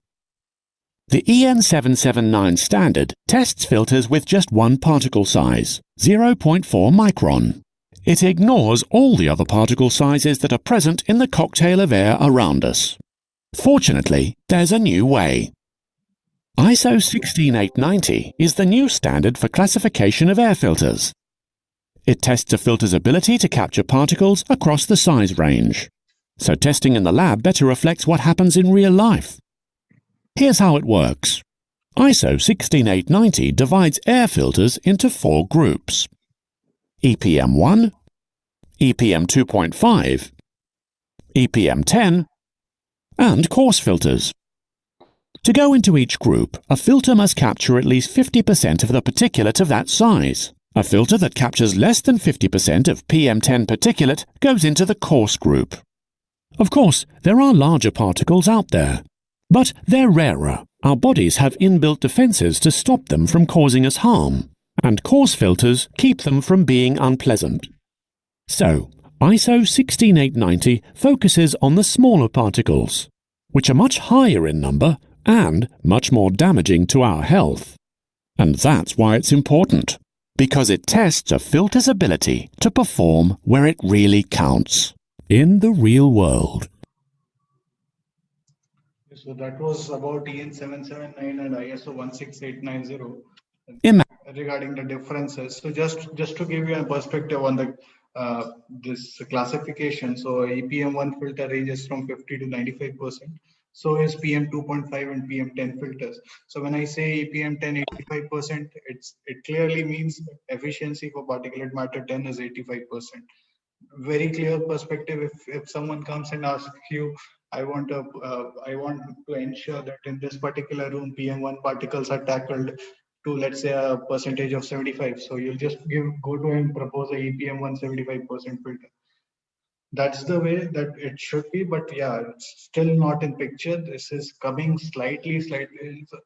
The EN779 standard tests filters with just one particle size, 0.4 micron. It ignores all the other particle sizes that are present in the cocktail of air around us. Fortunately, there's a new way. ISO 16890 is the new standard for classification of air filters. It tests a filter's ability to capture particles across the size range. So testing in the lab better reflects what happens in real life. Here's how it works. ISO 16890 divides air filters into 4 groups: EPM1, EPM 2.5, EPM 10, and coarse filters. To go into each group, a filter must capture at least 50% of the particulate of that size. A filter that captures less than 50% of PM10 particulate goes into the coarse group. Of course, there are larger particles out there, but they're rarer. Our bodies have inbuilt defenses to stop them from causing us harm, and coarse filters keep them from being unpleasant. So, ISO 16890 focuses on the smaller particles, which are much higher in number and much more damaging to our health. And that's why it's important, because it tests a filter's ability to perform where it really counts, in the real world. So that was about EN 779 and ISO 16890 regarding the differences. So just to give you a perspective on the this classification, so EPM1 filter ranges from 50 to 95%. So is PM 2.5 and PM10 filters. So when I say EPM10 85%, it clearly means efficiency for particulate matter 10 is 85%. Very clear perspective. If someone comes and asks you, I want to ensure that in this particular room PM1 particles are tackled to, let's say, a percentage of 75. So you'll just go to and propose a EPM1 75% filter. That's the way that it should be, but yeah, it's still not in picture. This is coming slightly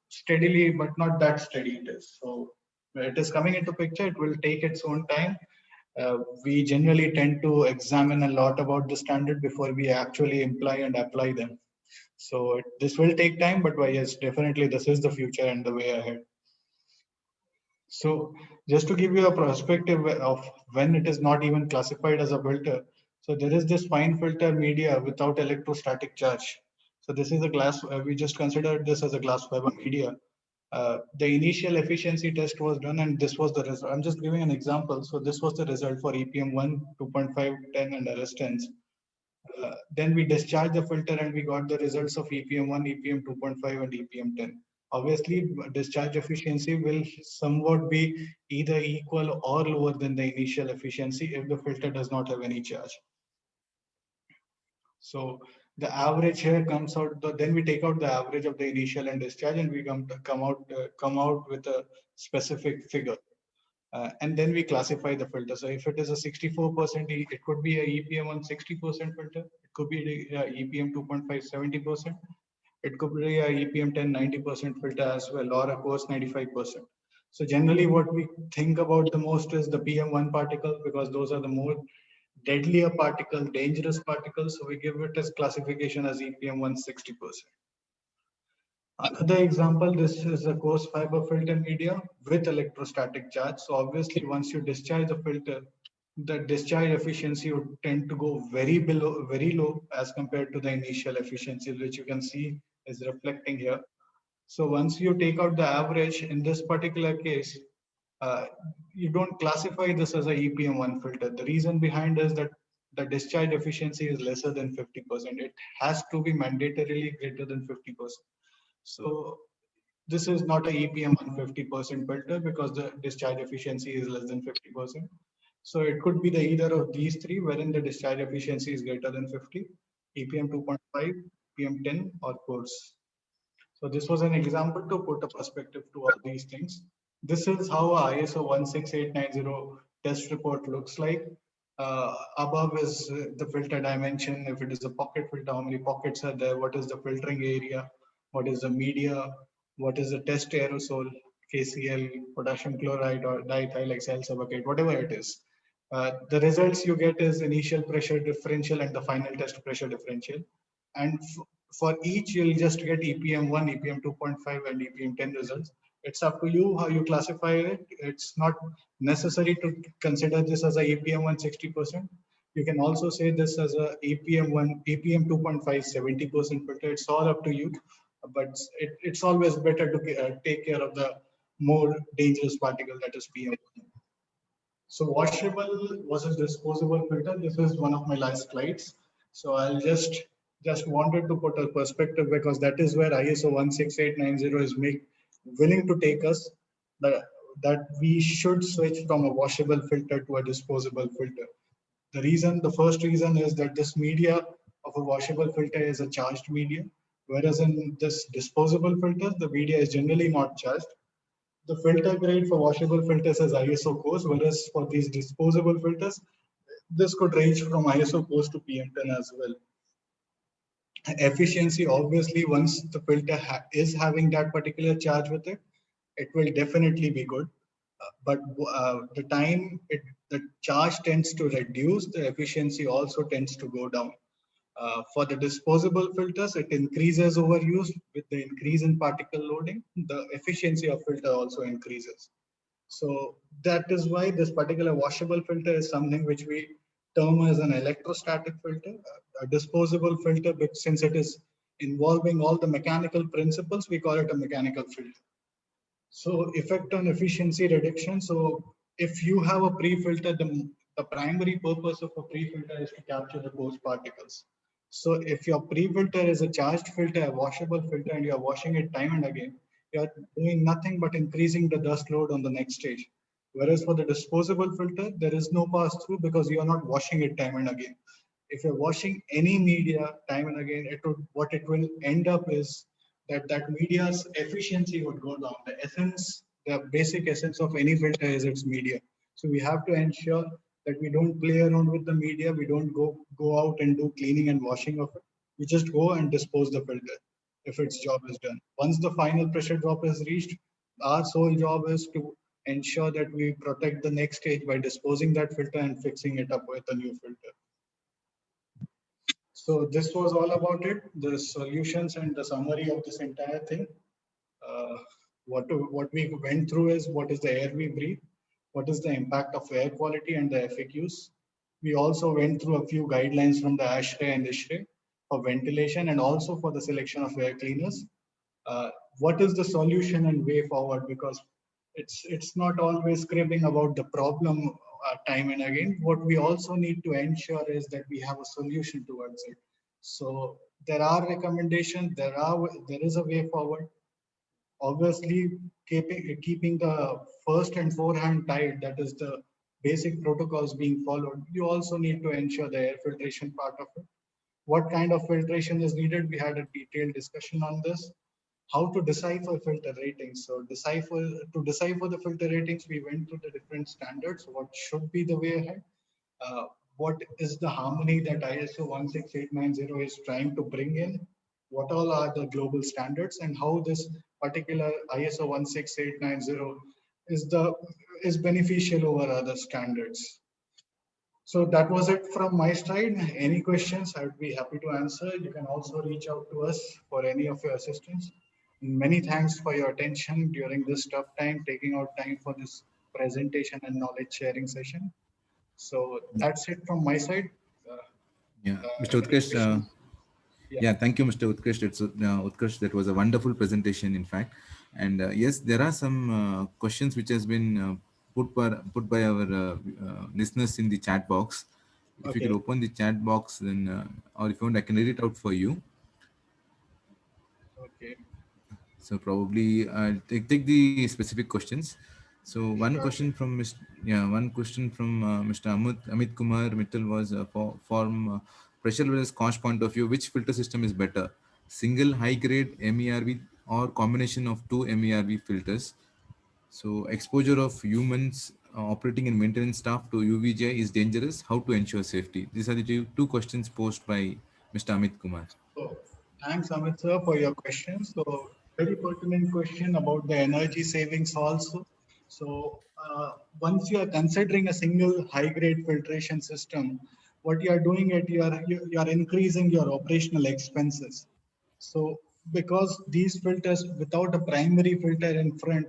steadily, but not that steady it is. So it is coming into picture. It will take its own time. We generally tend to examine a lot about the standard before we actually imply and apply them. So this will take time, but yes, definitely this is the future and the way ahead. So just to give you a perspective of when it is not even classified as a filter. So there is this fine filter media without electrostatic charge. So this is a glass, we just considered this as a glass fiber media. The initial efficiency test was done and this was the result. I'm just giving an example. So this was the result for EPM1, 2.5, 10 and arrestants. Then we discharged the filter and we got the results of EPM1, EPM 2.5 and EPM10. Obviously, discharge efficiency will somewhat be either equal or lower than the initial efficiency if the filter does not have any charge. So the average here comes out, then we take out the average of the initial and discharge and we come out with a specific figure. And then we classify the filter. So if it is a 64%, it could be a EPM1 60% filter. It could be a EPM 2.5 70%. It could be a EPM 10 90% filter as well, or a coarse 95%. So generally what we think about the most is the PM1 particle, because those are the more deadlier particle, dangerous particles. So we give it as classification as EPM 160%. Another example, this is a coarse fiber filter media with electrostatic charge. So obviously once you discharge the filter, the discharge efficiency would tend to go very low as compared to the initial efficiency, which you can see is reflecting here. So once you take out the average, in this particular case, you don't classify this as a EPM1 filter. The reason behind is that the discharge efficiency is lesser than 50%. It has to be mandatorily greater than 50%. So this is not a EPM 150% filter because the discharge efficiency is less than 50%. So it could be either of these three, wherein the discharge efficiency is greater than 50, EPM 2.5, EPM 10, or coarse. So this was an example to put a perspective to all these things. This is how ISO 16890 test report looks like. Above is the filter dimension. If it is a pocket filter, how many pockets are there? What is the filtering area? What is the media? What is the test aerosol, KCl, potassium chloride, or diethyl ethyl subacate, whatever it is. The results you get is initial pressure differential and the final test pressure differential. And for each, you'll just get EPM1, EPM 2.5, and EPM10 results. It's up to you how you classify it. It's not necessary to consider this as a EPM1 60%. You can also say this as a EPM1, EPM 2.5 70% filter. It's all up to you, but it's always better to take care of the more dangerous particle, that is PM. So washable versus disposable filter. This is one of my last slides. So I'll just wanted to put a perspective, because that is where ISO 16890 is willing to take us, that we should switch from a washable filter to a disposable filter. The first reason is that this media of a washable filter is a charged media, whereas in this disposable filters, the media is generally not charged. The filter grade for washable filters is ISO coarse, whereas for these disposable filters, this could range from ISO coarse to PM10 as well. Efficiency, obviously, once the filter is having that particular charge with it, it will definitely be good. but the time the charge tends to reduce, the efficiency also tends to go down. For the disposable filters, it increases overuse. With the increase in particle loading, the efficiency of filter also increases. So that is why this particular washable filter is something which we term as an electrostatic filter. A disposable filter, but since it is involving all the mechanical principles, we call it a mechanical filter. So effect on efficiency reduction. So if you have a pre-filter, the primary purpose of a pre-filter is to capture the coarse particles. So if your pre-filter is a charged filter, a washable filter, and you're washing it time and again, you're doing nothing but increasing the dust load on the next stage. Whereas for the disposable filter, there is no pass through because you are not washing it time and again. If you're washing any media time and again, what it will end up is that media's efficiency would go down. The basic essence of any filter is its media. So we have to ensure that we don't play around with the media. We don't go out and do cleaning and washing of it. We just go and dispose the filter if its job is done. Once the final pressure drop is reached, our sole job is to ensure that we protect the next stage by disposing that filter and fixing it up with a new filter. So this was all about it, the solutions and the summary of this entire thing. What we went through is what is the air we breathe, what is the impact of air quality and the FAQs. We also went through a few guidelines from the ASHRAE and ISHRAE for ventilation and also for the selection of air cleaners. What is the solution and way forward? Because it's not always scribbling about the problem time and again. What we also need to ensure is that we have a solution towards it. So there are recommendations, there is a way forward. Obviously, keeping the first and forehand tight, that is the basic protocols being followed. You also need to ensure the air filtration part of it. What kind of filtration is needed? We had a detailed discussion on this. How to decipher filter ratings. So to decipher the filter ratings, we went through the different standards. What should be the way ahead? What is the harmony that ISO 16890 is trying to bring in? What all are the global standards and how this particular ISO 16890 is beneficial over other standards? So that was it from my side. Any questions, I would be happy to answer. You can also reach out to us for any of your assistance. Many thanks for your attention during this tough time, taking out time for this presentation and knowledge sharing session. So that's it from my side. Mr. Utkarsh, thank you, Mr. Utkarsh. Utkarsh, that was a wonderful presentation, in fact. And yes, there are some questions which has been put by our listeners in the chat box. If you can open the chat box, then or if you want, I can read it out for you. Okay. So probably take the specific questions. So one question from Mr. Amit Kumar Mittal was from pressure versus cost point of view, which filter system is better, single high grade MERV or combination of two MERV filters? So exposure of humans operating and maintenance staff to UVGI is dangerous. How to ensure safety? These are the two questions posed by Mr. Amit Kumar. So thanks, Amit sir, for your question. So very pertinent question about the energy savings also. So once you are considering a single high-grade filtration system, what you are doing it, you are increasing your operational expenses. So because these filters without a primary filter in front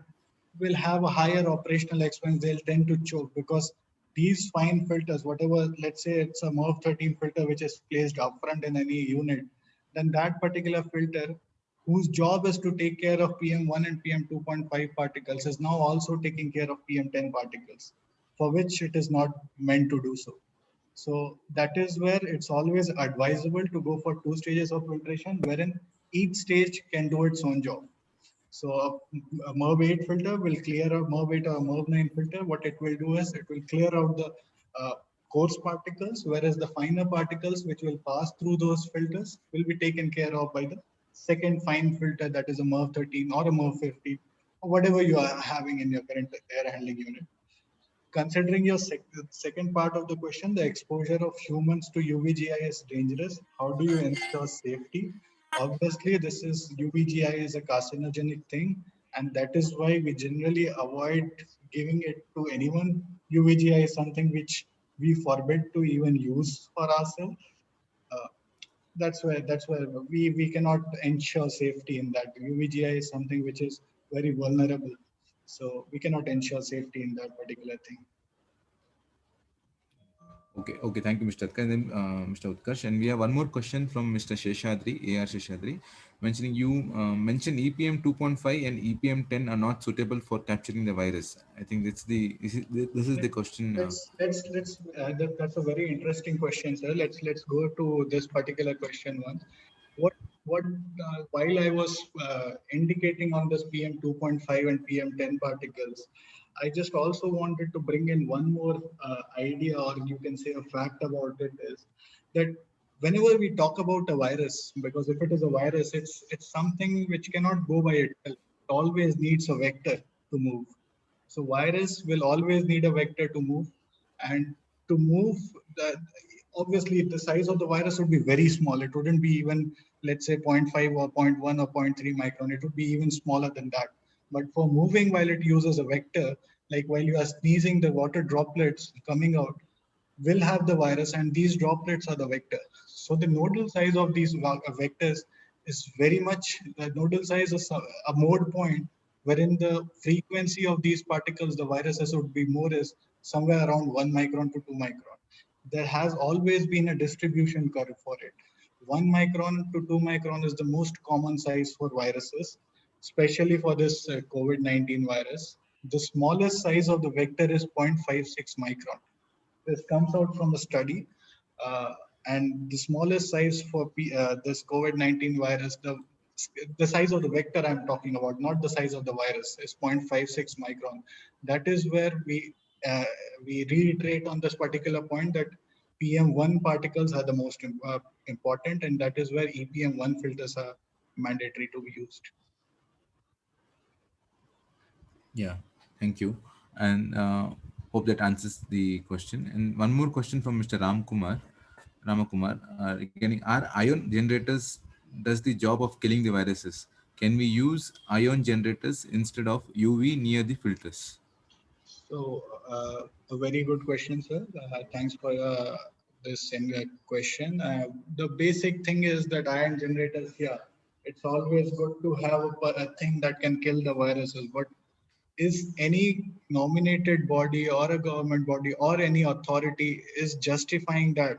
will have a higher operational expense, they'll tend to choke because these fine filters, whatever, let's say it's a MERV 13 filter which is placed upfront in any unit, then that particular filter whose job is to take care of PM1 and PM2.5 particles is now also taking care of PM10 particles, for which it is not meant to do so. So that is where it's always advisable to go for two stages of filtration, wherein each stage can do its own job. So a MERV 8 filter will clear out MERV 8 or MERV 9 filter. What it will do is it will clear out the coarse particles, whereas the finer particles which will pass through those filters will be taken care of by the second fine filter, that is a MERV 13 or a MERV 50, or whatever you are having in your current air handling unit. Considering your second part of the question, the exposure of humans to UVGI is dangerous. How do you ensure safety? Obviously, UVGI is a carcinogenic thing, And that is why we generally avoid giving it to anyone. UVGI is something which we forbid to even use for ourselves. Uh, that's why we cannot ensure safety in that. UVGI is something which is very vulnerable, so we cannot ensure safety in that particular thing. Okay, okay. Thank you, Mr. Utkarsh. And then, Mr. Utkarsh, and we have one more question from Mr. Sheshadri, AR Sheshadri, mentioning you mentioned EPM 2.5 and EPM 10 are not suitable for capturing the virus. I think this is the question. That's a very interesting question, sir. Let's go to this particular question once. What while I was indicating on this PM 2.5 and PM 10 particles, I just also wanted to bring in one more idea, or you can say a fact about it, is that whenever we talk about a virus, because if it is a virus, it's something which cannot go by itself. It always needs a vector to move. So virus will always need a vector to move, and to move, the, obviously the size of the virus would be very small. It wouldn't be even, let's say, zero point 0.5 or zero point 0.1 or zero point 0.3 micron. It would be even smaller than that. But for moving, while it uses a vector, like while you are sneezing, the water droplets coming out will have the virus, and these droplets are the vector. So the nodal size of these vectors is very much, the nodal size is a mode point wherein the frequency of these particles, the viruses, would be more is somewhere around 1 micron to 2 micron. There has always been a distribution curve for it. 1 micron to 2 micron is the most common size for viruses, especially for this COVID-19 virus. The smallest size of the vector is 0.56 micron. This comes out from a study, and the smallest size for this COVID-19 virus, the size of the vector I'm talking about, not the size of the virus, is 0.56 micron. That is where we reiterate on this particular point that PM1 particles are the most important, and that is where EPM1 filters are mandatory to be used. Yeah, thank you. And hope that answers the question. And one more question from Mr. Ramakumar, regarding, are ion generators does the job of killing the viruses? Can we use ion generators instead of UV near the filters? So, a very good question, sir. Thanks for this question. The basic thing is that ion generators, yeah, it's always good to have a thing that can kill the viruses. But is any nominated body or a government body or any authority is justifying that?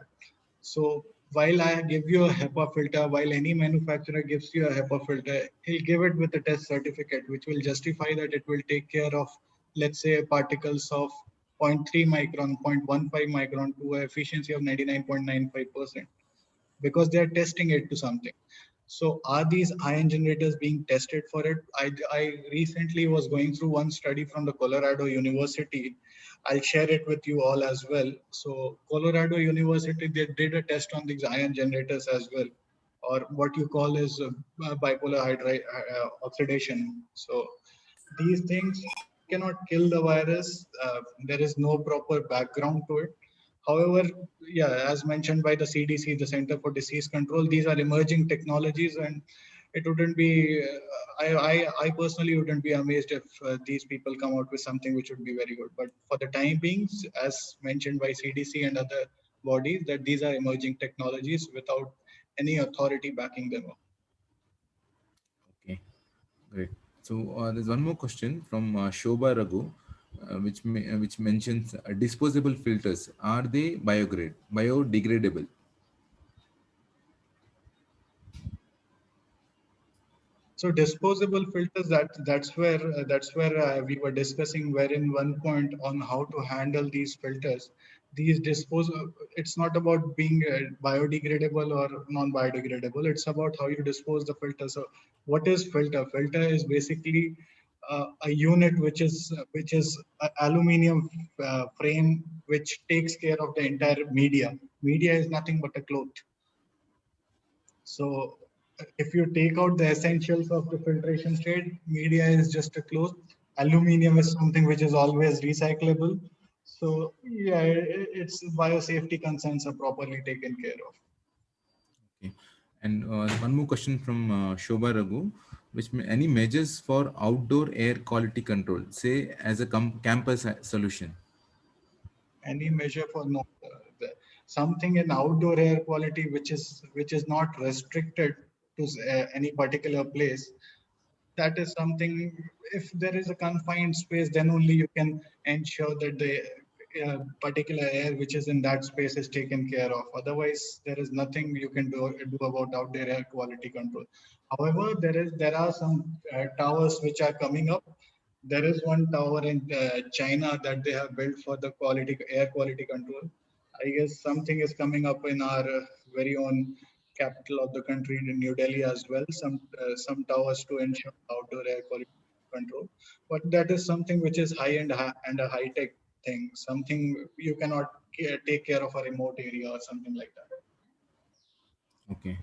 So while I give you a HEPA filter, while any manufacturer gives you a HEPA filter, he'll give it with a test certificate, which will justify that it will take care of, let's say, particles of 0.3 micron, 0.15 micron to an efficiency of 99.95%, because they're testing it to something. So are these ion generators being tested for it? I recently was going through one study from the Colorado University. I'll share it with you all as well. So Colorado University, they did a test on these ion generators as well, or what you call is bipolar oxidation. So these things cannot kill the virus. There is no proper background to it. However, yeah, as mentioned by the CDC, the Center for Disease Control, these are emerging technologies, and it wouldn't be, I personally wouldn't be amazed if these people come out with something which would be very good. But for the time being, as mentioned by CDC and other bodies, that these are emerging technologies without any authority backing them up. Okay, great. So there's one more question from Shobha Raghu, which mentions disposable filters. Are they biodegradable? So disposable filters, that's where we were discussing, wherein one point on how to handle these filters. These disposable, it's not about being biodegradable or non-biodegradable. It's about how you dispose the filter. So what is filter? Filter is basically a unit which is a aluminium frame which takes care of the entire media. Media is nothing but a cloth. So if you take out the essentials of the filtration state, media is just a cloth. Aluminium is something which is always recyclable. So yeah, its biosafety concerns are properly taken care of. Okay. And one more question from Shobha Raghu, any measures for outdoor air quality control, say as a campus solution. Any measure for something in outdoor air quality which is not restricted to any particular place. That is something, if there is a confined space, then only you can ensure that the particular air which is in that space is taken care of. Otherwise, there is nothing you can do about outdoor air quality control. However, there are some towers which are coming up. There is one tower in China that they have built for the air quality control. I guess something is coming up in our very own capital of the country in New Delhi as well. Some towers to ensure outdoor air quality control. But that is something which is high end and a high tech thing. Something you cannot take care of a remote area or something like that. Okay,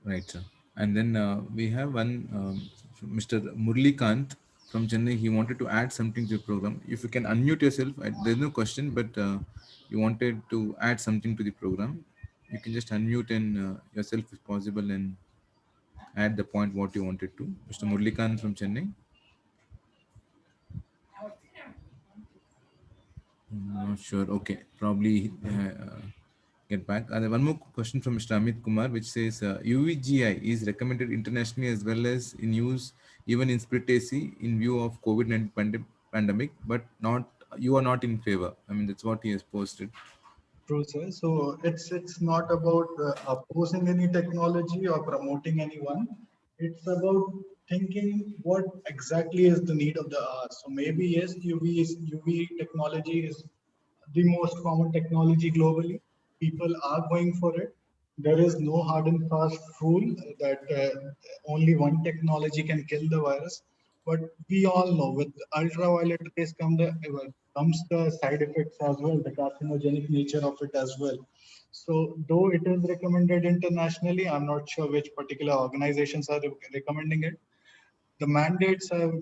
right, sir. And then we have one Mr. Murli Kant from Chennai. He wanted to add something to the program. If you can unmute yourself, there's no question, but you wanted to add something to the program. You can just unmute and yourself if possible and add the point what you wanted to. Mr. Murli Kant from Chennai. Not sure. Okay, probably get back. And one more question from Mr. Amit Kumar, which says UVGI is recommended internationally as well as in use even in split AC in view of COVID-19 pandemic, but not you are not in favor. I mean, that's what he has posted. True, sir. So it's not about opposing any technology or promoting anyone. It's about thinking what exactly is the need of the hour. So maybe yes, UV technology is the most common technology globally. People are going for it. There is no hard and fast rule that only one technology can kill the virus. But we all know with ultraviolet rays comes the side effects as well, the carcinogenic nature of it as well. So though it is recommended internationally, I'm not sure which particular organizations are recommending it. The mandates are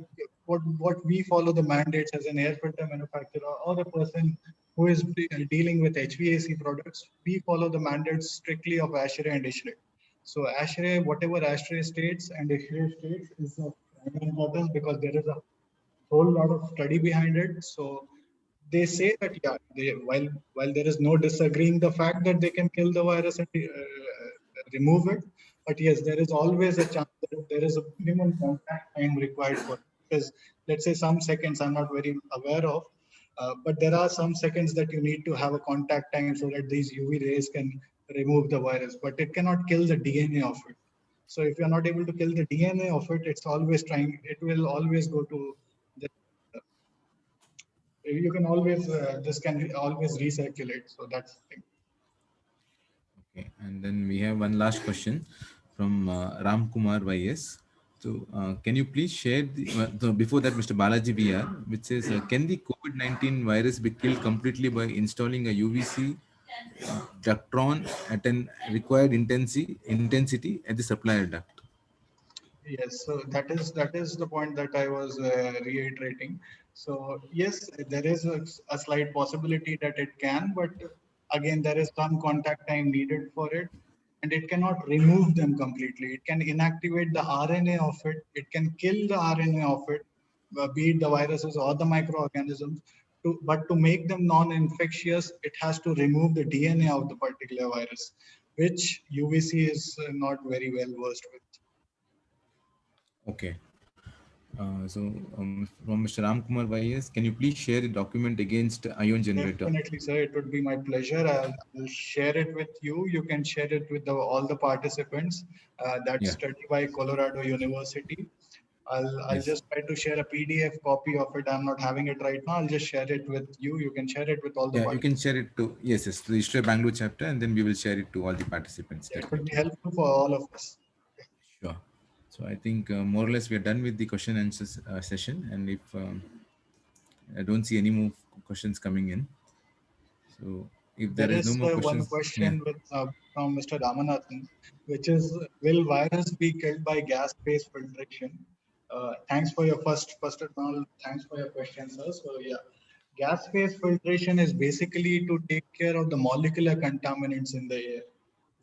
what we follow the mandates as an air filter manufacturer or a person who is dealing with HVAC products. We follow the mandates strictly of ASHRAE and ISHRAE. So ASHRAE, whatever ASHRAE states and ISHRAE states is of primary importance because there is a whole lot of study behind it. So they say that while there is no disagreeing the fact that they can kill the virus and remove it, but yes, there is always a chance that there is a minimum contact time required for it. Because let's say some seconds I'm not very aware of, but there are some seconds that you need to have a contact time so that these UV rays can remove the virus, but it cannot kill the DNA of it. So if you're not able to kill the DNA of it, it will always go to the, you can always, this can always recirculate. So that's the thing. Okay, and then we have one last question from Ram Kumar YS. So, can you please share so before that, Mr. Balaji VR, which says, can the COVID-19 virus be killed completely by installing a UVC ductron at an required intensity at the supplier duct? Yes, so that is the point that I was reiterating. So yes, there is a slight possibility that it can, but again, there is some contact time needed for it, and it cannot remove them completely. It can inactivate the RNA of it. It can kill the RNA of it, be it the viruses or the microorganisms. But to make them non-infectious, it has to remove the DNA of the particular virus, which UVC is not very well versed with. Okay. From Mr. Ram Kumar YS, can you please share the document against ion generator? Definitely, sir. It would be my pleasure. I'll share it with you. You can share it with all the participants. That's Yeah. study by Colorado University. I'll Yes. just try to share a PDF copy of it. I'm not having it right now. I'll just share it with you. You can share it with all the Yeah, you can participants. share it to, yes, to the ISRO Bangalore chapter, and then we will share it to all the participants. It would be Definitely. helpful for all of us. Sure. So I think more or less we are done with the question and answer session. And if I don't see any more questions coming in, so if there There is no is more one questions, yeah. question from Mr. Ramanathan, which is, will virus be killed by gas-phase filtration? Thanks for your first of all, thanks for your question, sir. So yeah, gas-phase filtration is basically to take care of the molecular contaminants in the air.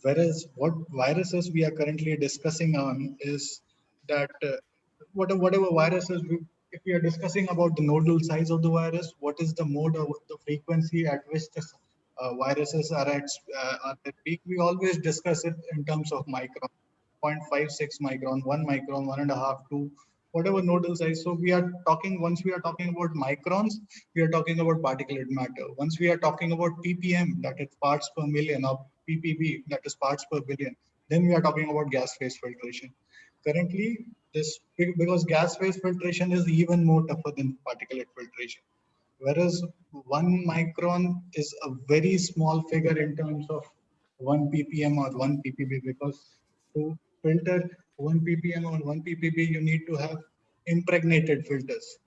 Whereas what viruses we are currently discussing on is that whatever viruses, if we are discussing about the nodal size of the virus, what is the mode of the frequency at which the viruses are at their peak, we always discuss it in terms of micron, 0.56 micron, 1 micron, 1.5, 2, whatever nodal size. So once we are talking about microns, we are talking about particulate matter. Once we are talking about ppm, that is parts per million, or ppb, that is parts per billion, then we are talking about gas phase filtration. Currently, because gas phase filtration is even more tougher than particulate filtration. Whereas 1 micron is a very small figure in terms of 1 ppm or 1 ppb, because to filter 1 ppm or 1 ppb, you need to have impregnated filters.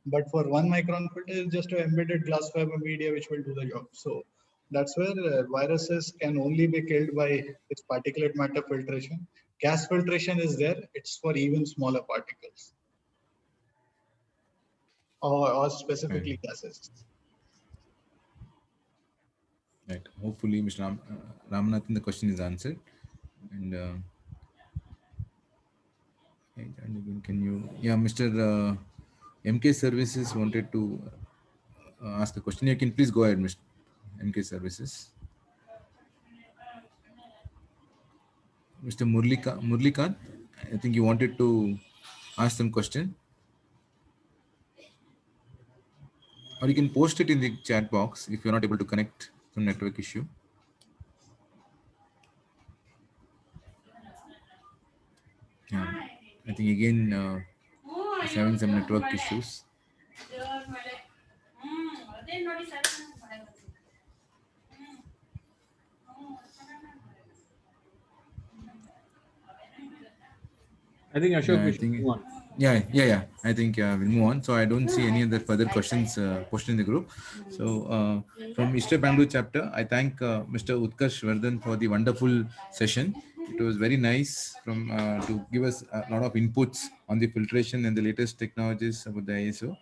But for 1 micron filter, it's just an embedded glass fiber media which will do the job. So that's where viruses can only be killed by its particulate matter filtration. Gas filtration is there, it's for even smaller particles, or specifically gases. Right. Hopefully, Mr. Ramanathan, the question is answered. And can you, yeah, Mr. MK Services wanted to ask a question. You can please go ahead, Mr. MK Services. Mr. Murlikant, I think you wanted to ask some question. Or you can post it in the chat box if you're not able to connect from network issue. Yeah, I think again it's having some network issues. I think Ashok, Yeah, we I should think. move on. Yeah. I think we'll move on. So I don't see any other further questions posted in the group. So from ISRE Bangalore chapter, I thank Mr. Utkarsh Vardhan for the wonderful session. It was very nice to give us a lot of inputs on the filtration and the latest technologies about the ISO.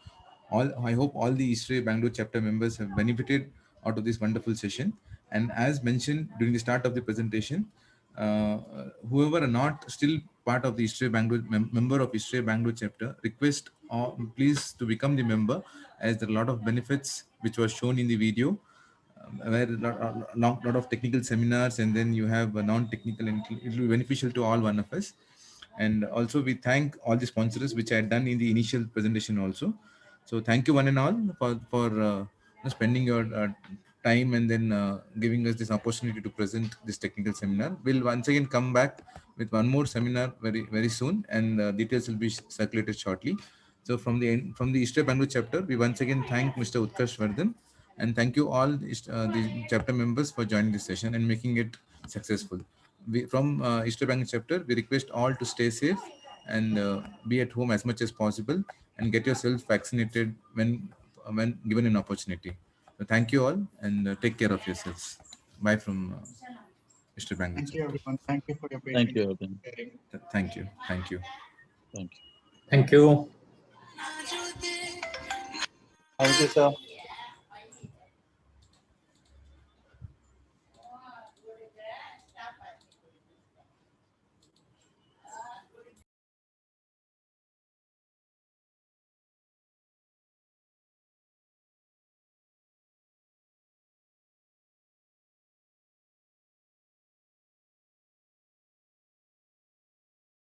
I hope all the ISRE Bangalore chapter members have benefited out of this wonderful session. And as mentioned during the start of the presentation, whoever are not still part of the ISRE Bangalore member of ISRE Bangalore chapter, request please to become the member, as there are a lot of benefits which was shown in the video, where a lot of technical seminars, and then you have a non-technical, and it will be beneficial to all one of us. And also we thank all the sponsors which I had done in the initial presentation also. So thank you one and all for spending your time and then giving us this opportunity to present this technical seminar. We'll once again come back with one more seminar very soon, and details will be circulated shortly. So from the ISRE Bangalore chapter, we once again thank Mr. Utkarsh Vardhan, and thank you all the chapter members for joining this session and making it successful. From ISRE Bangalore chapter, we request all to stay safe and be at home as much as possible, and get yourself vaccinated when given an opportunity. So thank you all, and take care of yourselves. Bye from ISRE Bangalore Thank you, chapter. everyone. Thank you for your Thank patience. you, Arvind. Thank you. Thank you. Thank you. Thank you. Thank you, sir.